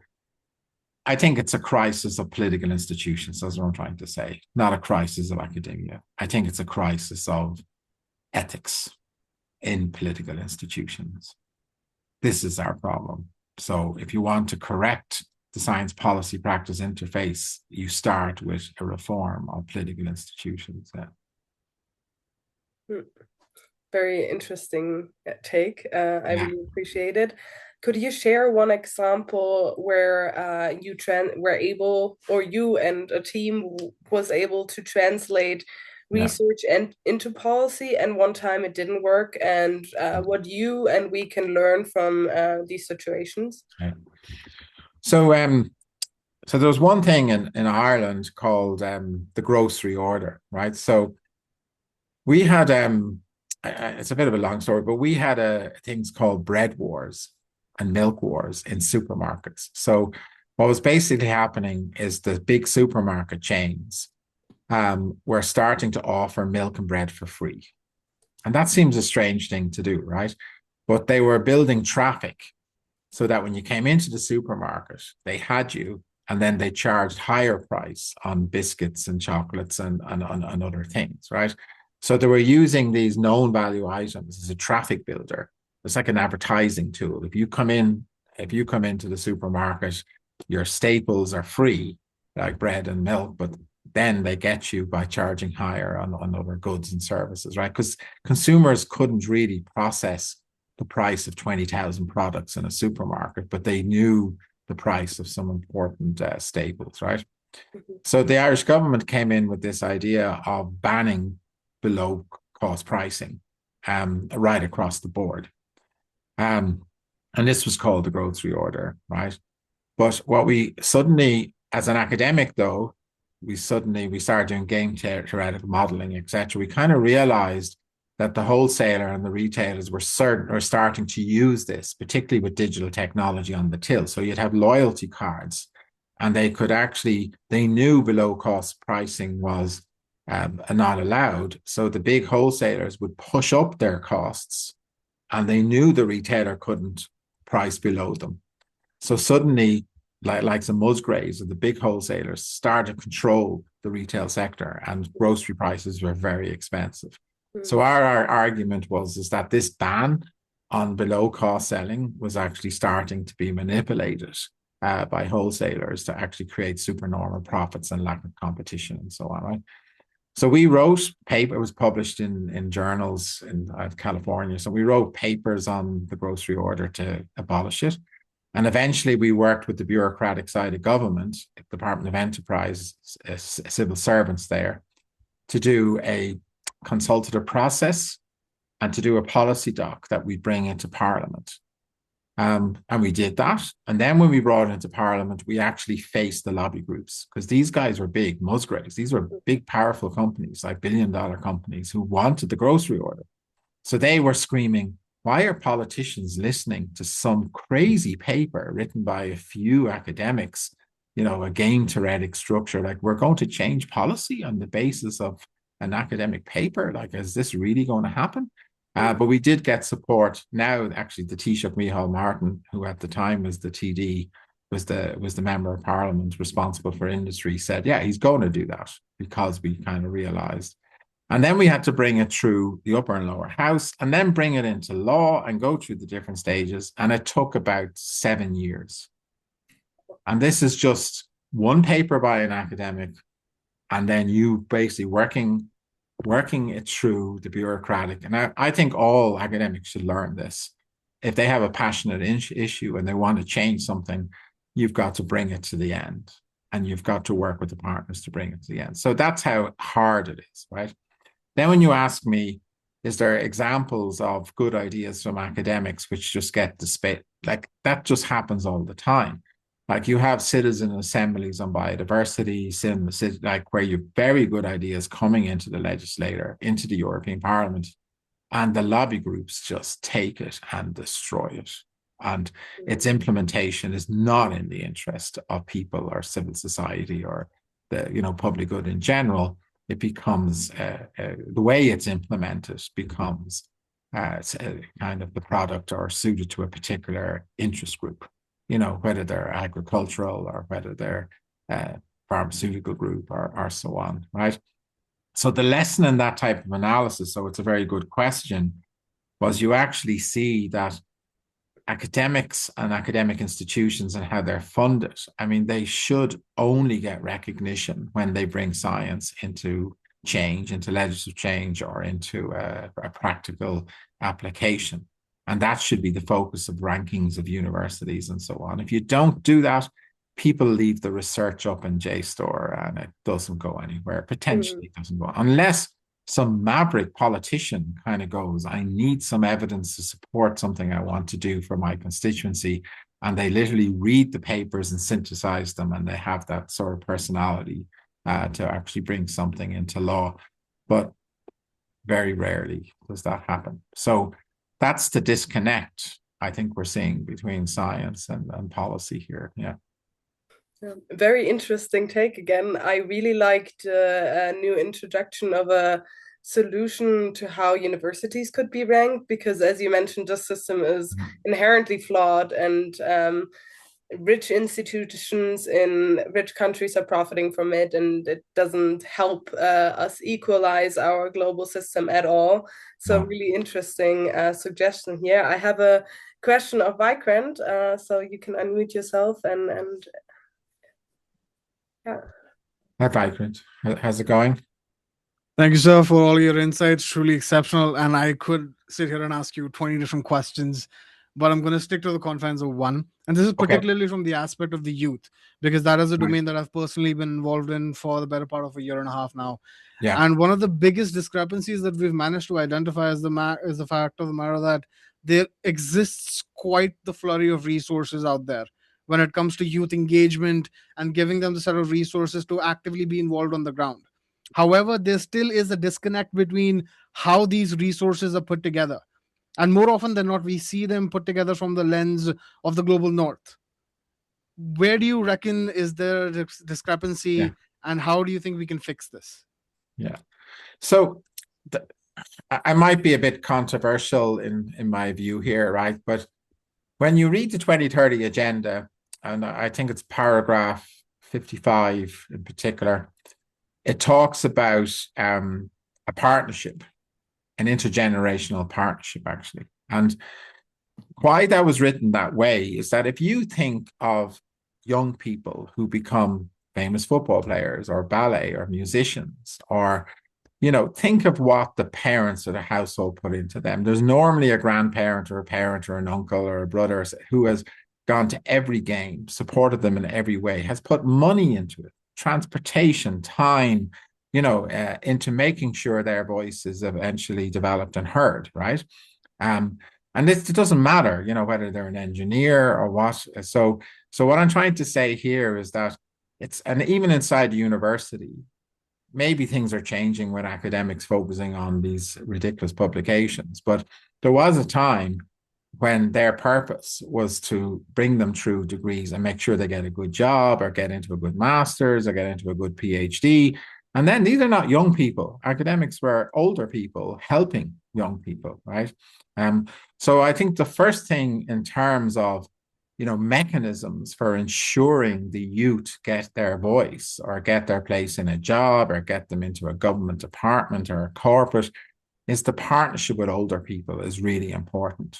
I think it's a crisis of political institutions, that's what I'm trying to say, not a crisis of academia. I think it's a crisis of ethics in political institutions. This is our problem. So if you want to correct the science policy practice interface, you start with a reform of political institutions.
Very interesting take. I really appreciate it. Could you share one example where you were able, or you and a team was able to translate research into policy, and one time it didn't work, and what you and we can learn from these situations?
So there was one thing in Ireland called the grocery order, right? So we had it's a bit of a long story, but we had things called bread wars and milk wars in supermarkets. So what was basically happening is the big supermarket chains were starting to offer milk and bread for free. And that seems a strange thing to do, right? But they were building traffic so that when you came into the supermarket, they had you, and then they charged higher price on biscuits and chocolates and other things, right? So they were using these known value items as a traffic builder. It's like an advertising tool. If you come into the supermarket, your staples are free, like bread and milk, but then they get you by charging higher on other goods and services, right? Because consumers couldn't really process the price of 20,000 products in a supermarket, but they knew the price of some important staples, right? So the Irish government came in with this idea of banning below cost pricing right across the board. And this was called the grocery order, right? But what we suddenly, as an academic though, we started doing game theoretical modeling, etc. We kind of realized that the wholesaler and the retailers were starting to use this, particularly with digital technology on the till. So you'd have loyalty cards, and they knew below cost pricing was not allowed. So the big wholesalers would push up their costs, and they knew the retailer couldn't price below them. So suddenly, like the Musgraves or the big wholesalers started to control the retail sector, and grocery prices were very expensive. So our argument is that this ban on below cost selling was actually starting to be manipulated by wholesalers to actually create supernormal profits and lack of competition and so on, right? So we wrote paper, it was published in journals in California. So we wrote papers on the grocery order to abolish it. And eventually we worked with the bureaucratic side of government, Department of Enterprise, civil servants there, to do a consultative process and to do a policy doc that we bring into Parliament. And we did that. And then when we brought it into Parliament, we actually faced the lobby groups because these guys were big, Musgraves. These were big, powerful companies, like billion-dollar companies who wanted the grocery order. So they were screaming, why are politicians listening to some crazy paper written by a few academics, a game theoretic structure? Like, we're going to change policy on the basis of an academic paper. Like, is this really going to happen? But we did get support. Now, actually, the Taoiseach Micheál Martin, who at the time was the TD, was the member of Parliament responsible for industry, said, yeah, he's going to do that because we kind of realized. And then we had to bring it through the upper and lower house and then bring it into law and go through the different stages. And it took about 7 years. And this is just one paper by an academic, and then you basically working it through the bureaucratic. And I think all academics should learn this. If they have a passionate issue and they want to change something, you've got to bring it to the end. And you've got to work with the partners to bring it to the end. So that's how hard it is, right? Then when you ask me, is there examples of good ideas from academics which just get despite, like that just happens all the time. Like you have citizen assemblies on biodiversity, like where you have very good ideas coming into the legislator, into the European Parliament, and the lobby groups just take it and destroy it. And its implementation is not in the interest of people or civil society or the public good in general. It becomes the way it's implemented becomes kind of the product or suited to a particular interest group, whether they're agricultural or whether they're pharmaceutical group or so on, right? So the lesson in that type of analysis, so it's a very good question, was you actually see that academics and academic institutions and how they're funded, I mean, they should only get recognition when they bring science into change, into legislative change, or into a practical application. And that should be the focus of rankings of universities and so on. If you don't do that, people leave the research up in JSTOR and it doesn't go anywhere. Potentially it doesn't go, unless some maverick politician kind of goes, I need some evidence to support something I want to do for my constituency. And they literally read the papers and synthesize them, and they have that sort of personality to actually bring something into law. But very rarely does that happen. So that's the disconnect I think we're seeing between science and policy here. Yeah.
Very interesting take again. I really liked a new introduction of a solution to how universities could be ranked, because as you mentioned, this system is inherently flawed, and rich institutions in rich countries are profiting from it, and it doesn't help us equalize our global system at all. So really interesting suggestion here. I have a question of Vikrant, so you can unmute yourself and yeah.
Hi, Vikrant. How's it going?
Thank you, sir, for all your insights. Truly exceptional. And I could sit here and ask you 20 different questions, but I'm going to stick to the confines of one. And this is particularly from the aspect of the youth, because that is a domain that I've personally been involved in for the better part of a year and a half now. Yeah. And one of the biggest discrepancies that we've managed to identify is the fact of the matter that there exists quite the flurry of resources out there when it comes to youth engagement and giving them the set of resources to actively be involved on the ground. However, there still is a disconnect between how these resources are put together. And more often than not, we see them put together from the lens of the global north. Where do you reckon is there a discrepancy, and how do you think we can fix this?
Yeah. So I might be a bit controversial in my view here, right? But when you read the 2030 agenda, and I think it's paragraph 55 in particular, it talks about a partnership, an intergenerational partnership, actually. And why that was written that way is that if you think of young people who become famous football players or ballet or musicians, or think of what the parents of the household put into them. There's normally a grandparent or a parent or an uncle or a brother who has gone to every game, supported them in every way, has put money into it, transportation, time, into making sure their voice is eventually developed and heard, right? And it doesn't matter, whether they're an engineer or what. So what I'm trying to say here is that and even inside the university, maybe things are changing with academics focusing on these ridiculous publications, but there was a time when their purpose was to bring them through degrees and make sure they get a good job or get into a good master's or get into a good PhD. And then these are not young people. Academics were older people helping young people, right? So I think the first thing in terms of mechanisms for ensuring the youth get their voice or get their place in a job or get them into a government department or a corporate is the partnership with older people is really important,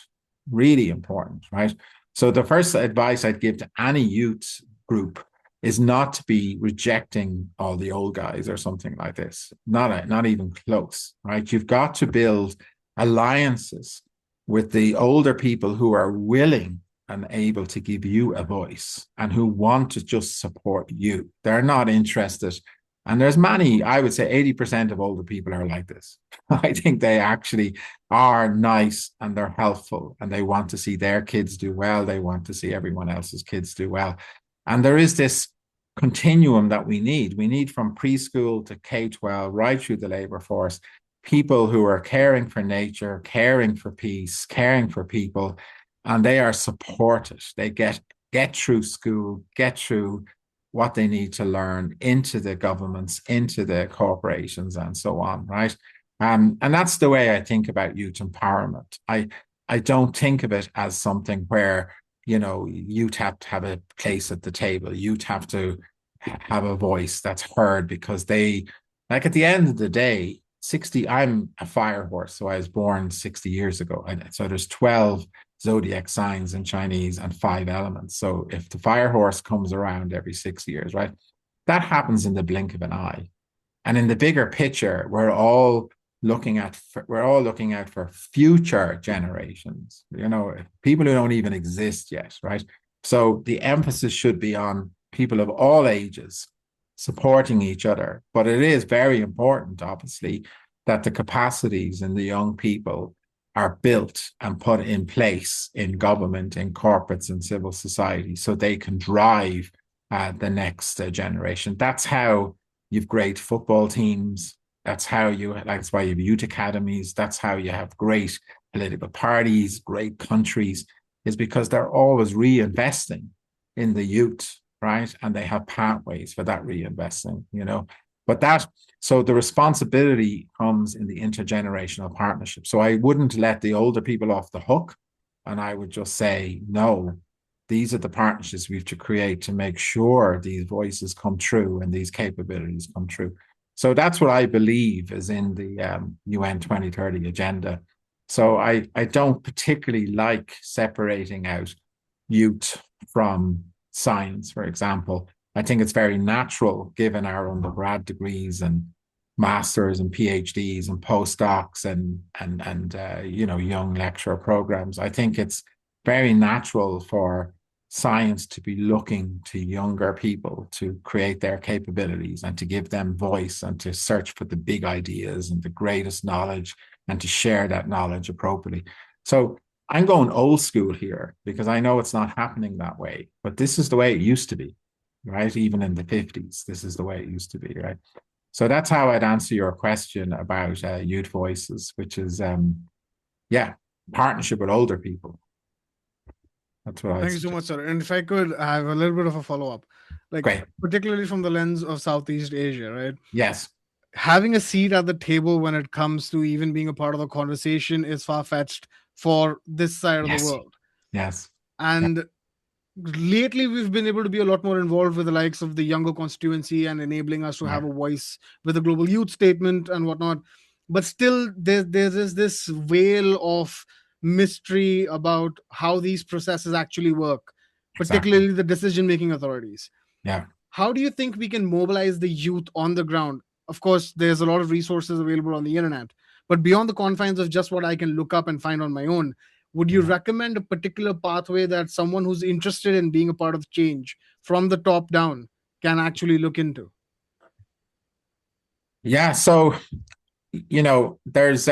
right? So the first advice I'd give to any youth group is not to be rejecting all the old guys or something like this. Not even close, right? You've got to build alliances with the older people who are willing and able to give you a voice and who want to just support you. They're not interested. And there's many, I would say 80% of older people are like this. I think they actually are nice and they're helpful and they want to see their kids do well. They want to see everyone else's kids do well. And there is this continuum that we need. We need from preschool to K-12, right through the labor force, people who are caring for nature, caring for peace, caring for people, and they are supported. They get through school, get through what they need to learn into the governments, into the corporations, and so on, right? And that's the way I think about youth empowerment. I don't think of it as something where, youth have to have a place at the table. Youth have to have a voice that's heard because they, like at the end of the day, 60, I'm a fire horse. So I was born 60 years ago. And so there's 12 zodiac signs in Chinese and 5 elements. So if the fire horse comes around every 6 years, right, that happens in the blink of an eye. And in the bigger picture, we're all looking out for future generations, people who don't even exist yet, right? So the emphasis should be on people of all ages supporting each other. But it is very important, obviously, that the capacities in the young people are built and put in place in government, in corporates, and civil society so they can drive the next generation. That's how you've great football teams. That's why you have youth academies. That's how you have great political parties, great countries, is because they're always reinvesting in the youth, right? And they have pathways for that reinvesting, so the responsibility comes in the intergenerational partnership. So I wouldn't let the older people off the hook. And I would just say, no, these are the partnerships we have to create to make sure these voices come true and these capabilities come true. So that's what I believe is in the UN 2030 agenda. So I don't particularly like separating out youth from science, for example. I think it's very natural, given our undergrad degrees and masters and PhDs and postdocs and young lecturer programs. I think it's very natural for science to be looking to younger people to create their capabilities and to give them voice and to search for the big ideas and the greatest knowledge and to share that knowledge appropriately. So I'm going old school here because I know it's not happening that way, but this is the way it used to be, right? Even in the 50s, this is the way it used to be, right? So that's how I'd answer your question about youth voices, which is, partnership with older people. That's what
Thank you so much, sir. And if I could have a little bit of a follow-up,
Great.
Particularly from the lens of Southeast Asia, right?
Yes.
Having a seat at the table when it comes to even being a part of the conversation is far-fetched for this side of the world.
Yes.
And lately we've been able to be a lot more involved with the likes of the younger constituency and enabling us to have a voice with the global youth statement and whatnot. But still there's this veil of mystery about how these processes actually work, particularly the decision-making authorities.
Yeah.
How do you think we can mobilize the youth on the ground? Of course, there's a lot of resources available on the internet, but beyond the confines of just what I can look up and find on my own, would you recommend a particular pathway that someone who's interested in being a part of change from the top down can actually look into?
Yeah. So, there's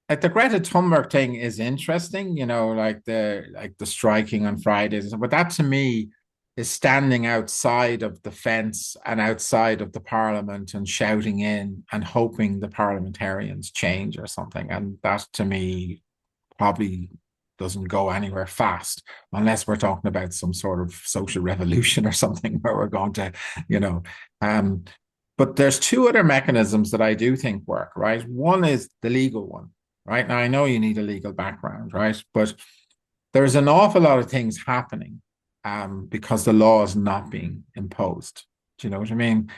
like the Greta Thunberg thing is interesting, like the striking on Fridays, but that to me is standing outside of the fence and outside of the parliament and shouting in and hoping the parliamentarians change or something. And that to me probably doesn't go anywhere fast unless we're talking about some sort of social revolution or something where we're going to, you know, um, but there's two other mechanisms that I do think work, right? One is the legal one, right? Now I know you need a legal background, right? But there's an awful lot of things happening because the law is not being imposed. Do you know what I mean?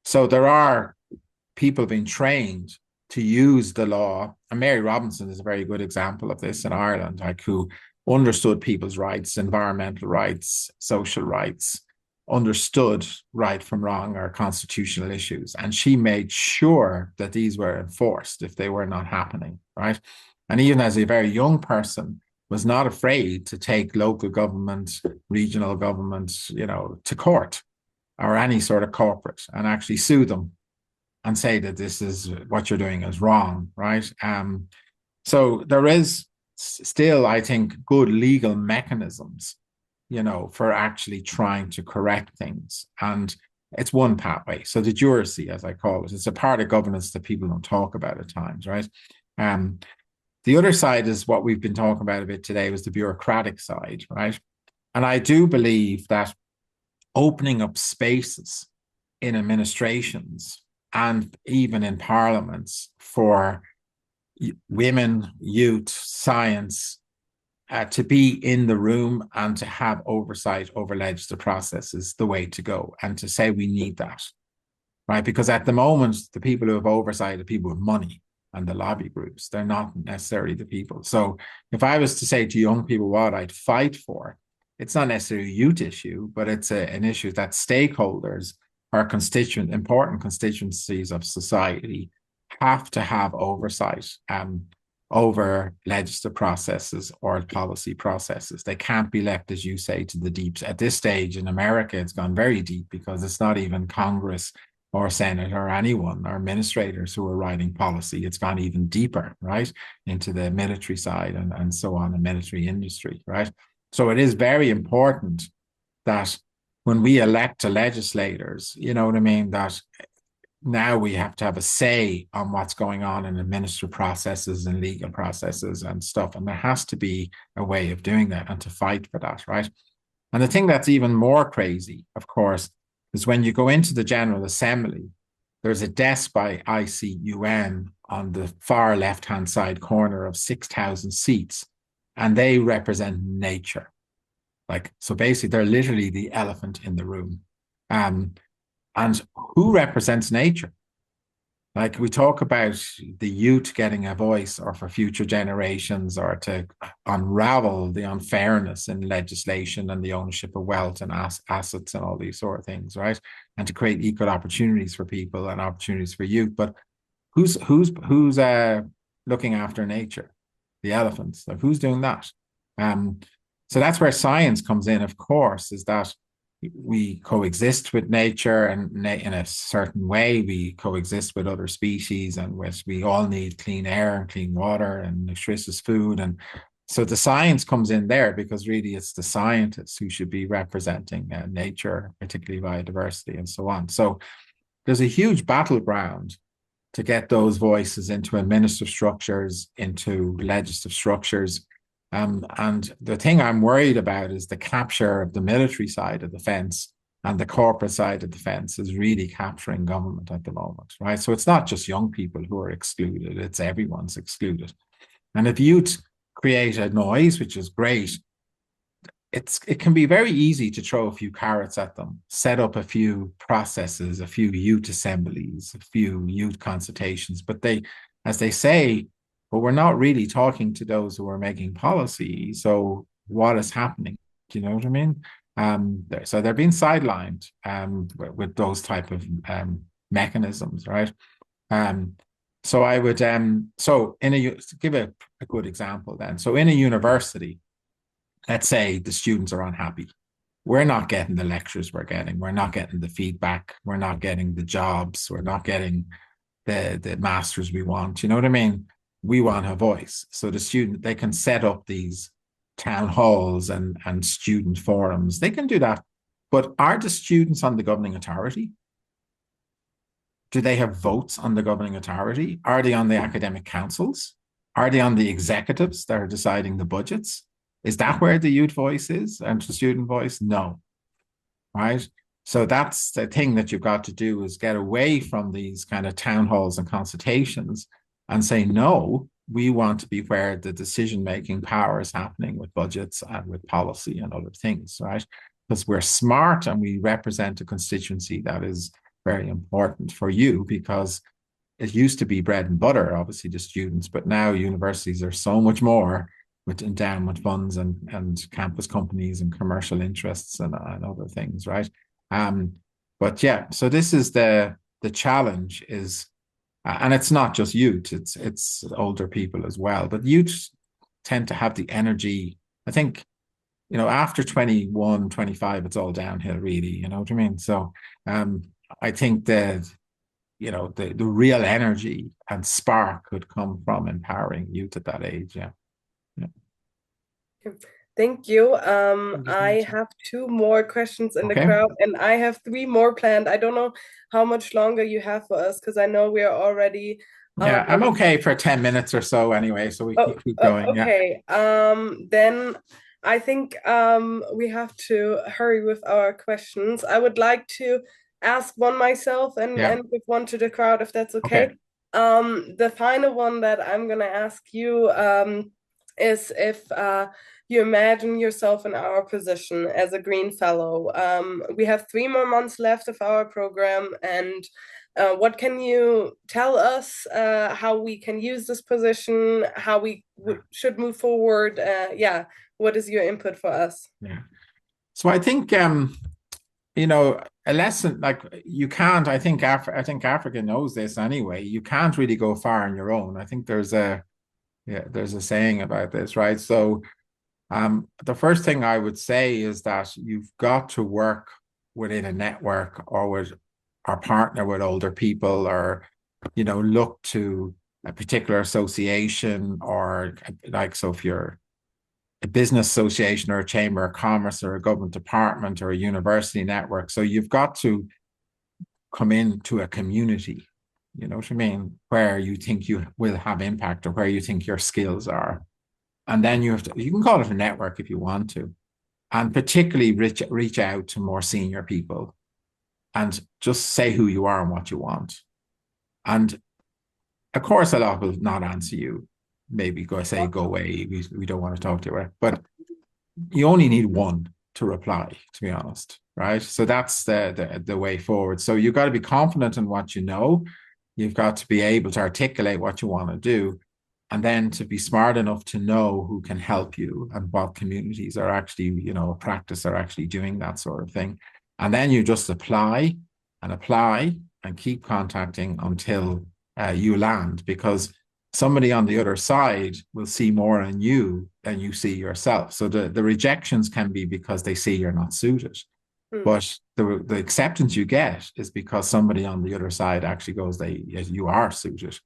So there are people being trained to use the law. And Mary Robinson is a very good example of this in Ireland, like who understood people's rights, environmental rights, social rights, understood right from wrong or constitutional issues. And she made sure that these were enforced if they were not happening, right? And even as a very young person, was not afraid to take local government, regional government, to court or any sort of corporate and actually sue them and say that this is what you're doing is wrong, right? So there is still, I think, good legal mechanisms, for actually trying to correct things. And it's one pathway. So the juracy, as I call it, it's a part of governance that people don't talk about at times, right? The other side is what we've been talking about a bit today was the bureaucratic side, right? And I do believe that opening up spaces in administrations and even in parliaments for women, youth, science to be in the room and to have oversight over legislative process is the way to go, and to say we need that, right? Because at the moment, the people who have oversight are people with money and the lobby groups. They're not necessarily the people. So if I was to say to young people what I'd fight for, it's not necessarily a youth issue, but it's an issue that stakeholders or important constituencies of society have to have oversight over legislative processes or policy processes. They can't be left, as you say, to the deep. At this stage in America, it's gone very deep because it's not even Congress or Senate or anyone or administrators who are writing policy. It's gone even deeper, right, into the military side and so on, the military industry, right? So it is very important that when we elect the legislators, you know what I mean, that now we have to have a say on what's going on in administrative processes and legal processes and stuff. And there has to be a way of doing that and to fight for that, right? And the thing that's even more crazy, of course, is when you go into the General Assembly, there's a desk by ICUN on the far left-hand side corner of 6,000 seats, and they represent nature. So basically, they're literally the elephant in the room. And who represents nature? Like we talk about the youth getting a voice or for future generations or to unravel the unfairness in legislation and the ownership of wealth and assets and all these sort of things, right? And to create equal opportunities for people and opportunities for youth. But who's looking after nature? The elephants. Like who's doing that? So that's where science comes in, of course, is that we coexist with nature and in a certain way. We coexist with other species, and we all need clean air and clean water and nutritious food. And so the science comes in there because really it's the scientists who should be representing nature, particularly biodiversity and so on. So there's a huge battleground to get those voices into administrative structures, into legislative structures. And the thing I'm worried about is the capture of the military side of the fence, and the corporate side of the fence is really capturing government at the moment, right? So it's not just young people who are excluded, it's everyone's excluded. And if youth create a noise, which is great, it can be very easy to throw a few carrots at them, set up a few processes, a few youth assemblies, a few youth consultations, but as they say, but we're not really talking to those who are making policy. So what is happening? Do you know what I mean? So they're being sidelined with those type of mechanisms, right? So I would so to give a good example then. So in a university, let's say the students are unhappy. We're not getting the lectures we're not getting the feedback, we're not getting the jobs, we're not getting the masters we want. You know what I mean? we want a voice. So the student, they can set up these town halls and student forums. They can do that. But are the students on the governing authority? Do they have votes on the governing authority? Are they on the academic councils? Are they on the executives that are deciding the budgets? Is that where the youth voice is and the student voice? No. Right? So that's the thing that you've got to do, is get away from these kind of town halls and consultations and say, no, we want to be where the decision-making power is happening with budgets and with policy and other things, right? Because we're smart and we represent a constituency that is very important for you, because it used to be bread and butter, obviously, to students, but now universities are so much more, with endowment funds and campus companies and commercial interests and other things, right? But yeah, so this is the challenge is, and it's not just youth, it's older people as well, but youth tend to have the energy. I think, after 21, 25, it's all downhill really, you know what I mean? So I think that, the real energy and spark could come from empowering youth at that age. Yeah.
Thank you. I have 2 more questions in the crowd, and I have 3 more planned. I don't know how much longer you have for us, because I know we are already.
Yeah, I'm okay for 10 minutes or so anyway, so we can keep going.
Okay. Then I think we have to hurry with our questions. I would like to ask one myself and give one to the crowd, if that's okay. The final one that I'm gonna ask you is if you imagine yourself in our position as a Green Fellow. We have 3 more months left of our program, and what can you tell us how we can use this position, how we should move forward? What is your input for us?
Yeah. So I think, a lesson, like, you can't, I think Africa knows this anyway, you can't really go far on your own. I think there's a saying about this, right? So the first thing I would say is that you've got to work within a network or partner with older people, or, look to a particular association, or so if you're a business association or a chamber of commerce or a government department or a university network. So you've got to come into a community, you know what I mean, where you think you will have impact or where you think your skills are. And then you can call it a network if you want to, and particularly reach out to more senior people and just say who you are and what you want. And of course, a lot will not answer you. Maybe go away. We don't want to talk to you. But you only need one to reply, to be honest, right? So that's the way forward. So you've got to be confident in what you know. You've got to be able to articulate what you want to do, and then to be smart enough to know who can help you and what communities are actually, practice are actually doing that sort of thing. And then you just apply and keep contacting until you land, because somebody on the other side will see more in you than you see yourself. So the rejections can be because they see you're not suited. But the acceptance you get is because somebody on the other side actually goes, you are suited.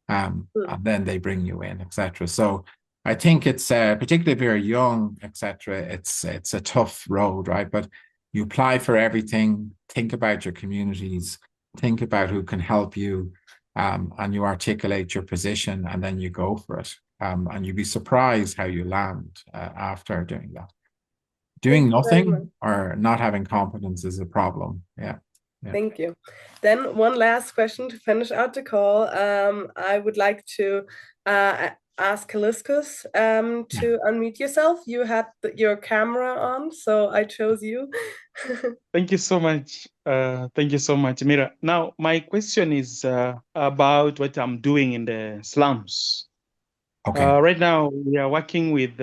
And then they bring you in, etc. So I think it's particularly if you're young, etc. It's a tough road, right? But you apply for everything. Think about your communities. Think about who can help you, and you articulate your position, and then you go for it. And you'd be surprised how you land after doing that. Doing nothing or not having competence is a problem. Yeah.
Thank you. Then one last question to finish out the call. I would like to ask Kaliskus to unmute yourself. You had your camera on, so I chose you.
Thank you so much. Thank you so much, Mira. Now, my question is about what I'm doing in the slums.
Okay.
Right now, we are working with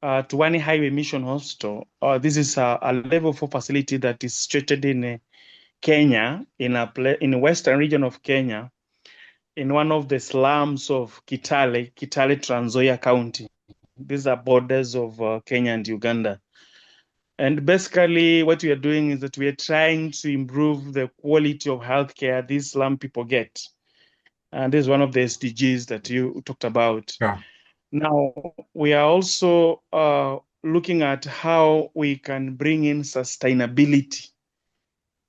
Tuwani Highway Mission Hospital. This is a level 4 facility that is situated in Kenya, in the western region of Kenya, in one of the slums of Kitale, Trans Nzoia County. These are borders of Kenya and Uganda. And basically, what we are doing is that we are trying to improve the quality of healthcare these slum people get. And this is one of the SDGs that you talked about.
Yeah.
Now, we are also looking at how we can bring in sustainability,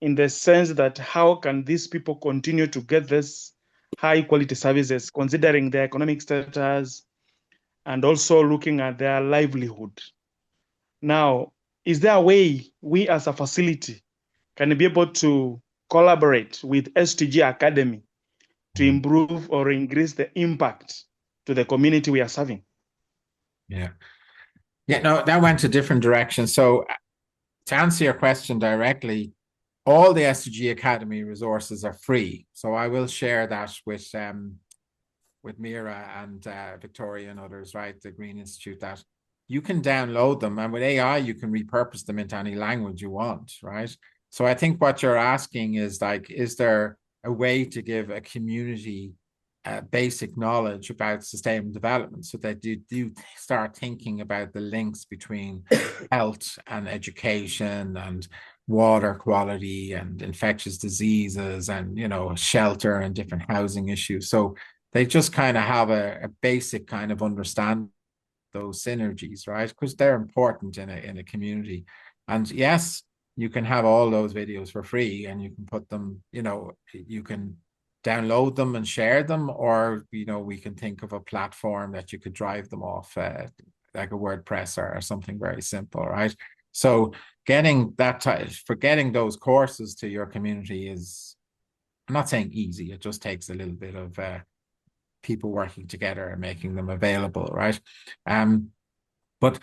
in the sense that how can these people continue to get this high quality services, considering their economic status and also looking at their livelihood. Now, is there a way we as a facility can be able to collaborate with STG Academy to improve or increase the impact to the community we are serving?
Yeah. Yeah, no, that went a different direction. So to answer your question directly, all the SDG Academy resources are free. So I will share that with Mira and Victoria and others, right? The Green Institute, that you can download them, and with AI, you can repurpose them into any language you want, right? So I think what you're asking is like, is there a way to give a community basic knowledge about sustainable development so that you do start thinking about the links between health and education and water quality and infectious diseases and, you know, shelter and different housing issues. So they just kind of have a basic kind of understand those synergies, right? Because they're important in a community. And yes, you can have all those videos for free and you can put them, you know, you can download them and share them, or, you know, we can think of a platform that you could drive them off, like a WordPress or something very simple, right? So getting that for getting those courses to your community is, I'm not saying easy, it just takes a little bit of people working together and making them available, right? But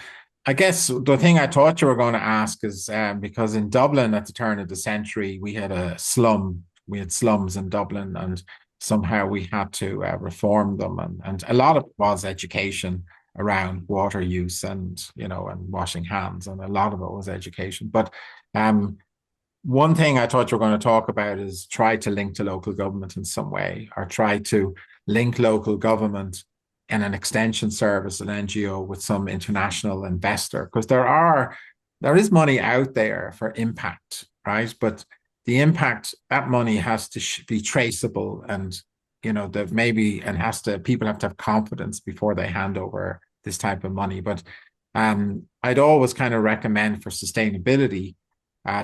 I guess the thing I thought you were going to ask is because in Dublin at the turn of the century, we had slums in Dublin, and somehow we had to reform them. And a lot of it was education around water use and, you know, and washing hands. And a lot of it was education. But one thing I thought you were going to talk about is try to link to local government in some way, or try to link local government and an extension service, an NGO, with some international investor, because there is money out there for impact, right? But the impact, that money has to be traceable, and, you know, that maybe, and people have to have confidence before they hand over this type of money. But I'd always kind of recommend for sustainability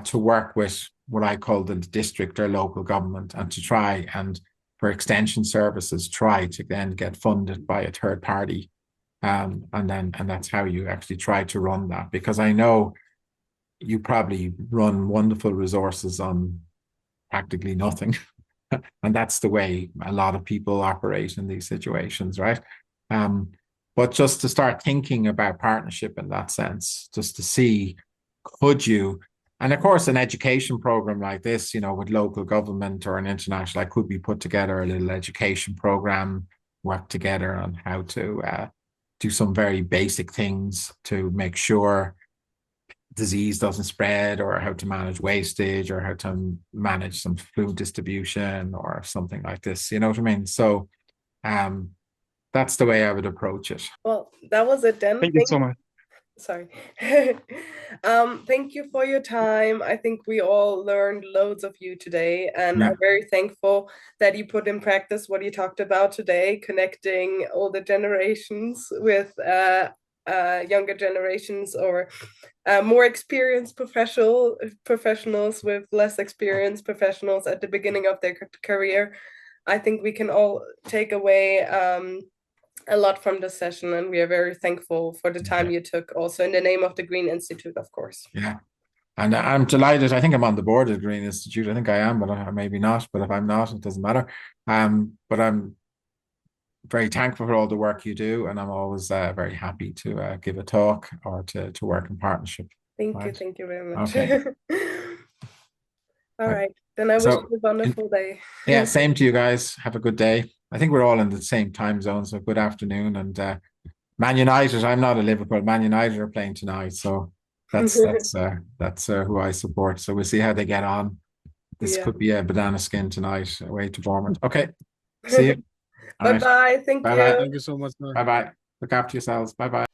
to work with what I call the district or local government, and to try and, for extension services, try to then get funded by a third party. And that's how you actually try to run that, because I know you probably run wonderful resources on practically nothing. And that's the way a lot of people operate in these situations, right? But just to start thinking about partnership in that sense, just to see, could you, and of course, an education program like this, you know, with local government or an international, I could be put together a little education program, work together on how to do some very basic things to make sure disease doesn't spread, or how to manage wastage, or how to manage some food distribution or something like this. You know what I mean? So that's the way I would approach it.
Well, that was it then.
Thank you so much.
Sorry. Thank you for your time. I think we all learned loads of you today, and I'm very thankful that you put in practice what you talked about today, connecting all the generations with younger generations, or more experienced professionals with less experienced professionals at the beginning of their career. I think we can all take away a lot from this session, and we are very thankful for the time you took, also in the name of the Green Institute, of course.
Yeah. And I'm delighted. I think I'm on the board of the Green Institute. I think I am, but I maybe not. But if I'm not, it doesn't matter. But I'm very thankful for all the work you do, and I'm always very happy to give a talk or to work in partnership.
Thank you very much. Okay. All right. Then I wish you a wonderful day.
Yeah, same to you guys. Have a good day. I think we're all in the same time zone, so good afternoon. And Man United, I'm not a Liverpool. Man United are playing tonight, so that's who I support. So we'll see how they get on. This could be a banana skin tonight away to Bournemouth. Okay, see you.
Bye-bye. Thank you.
Thank you so much.
Bye-bye. Look after yourselves. Bye-bye.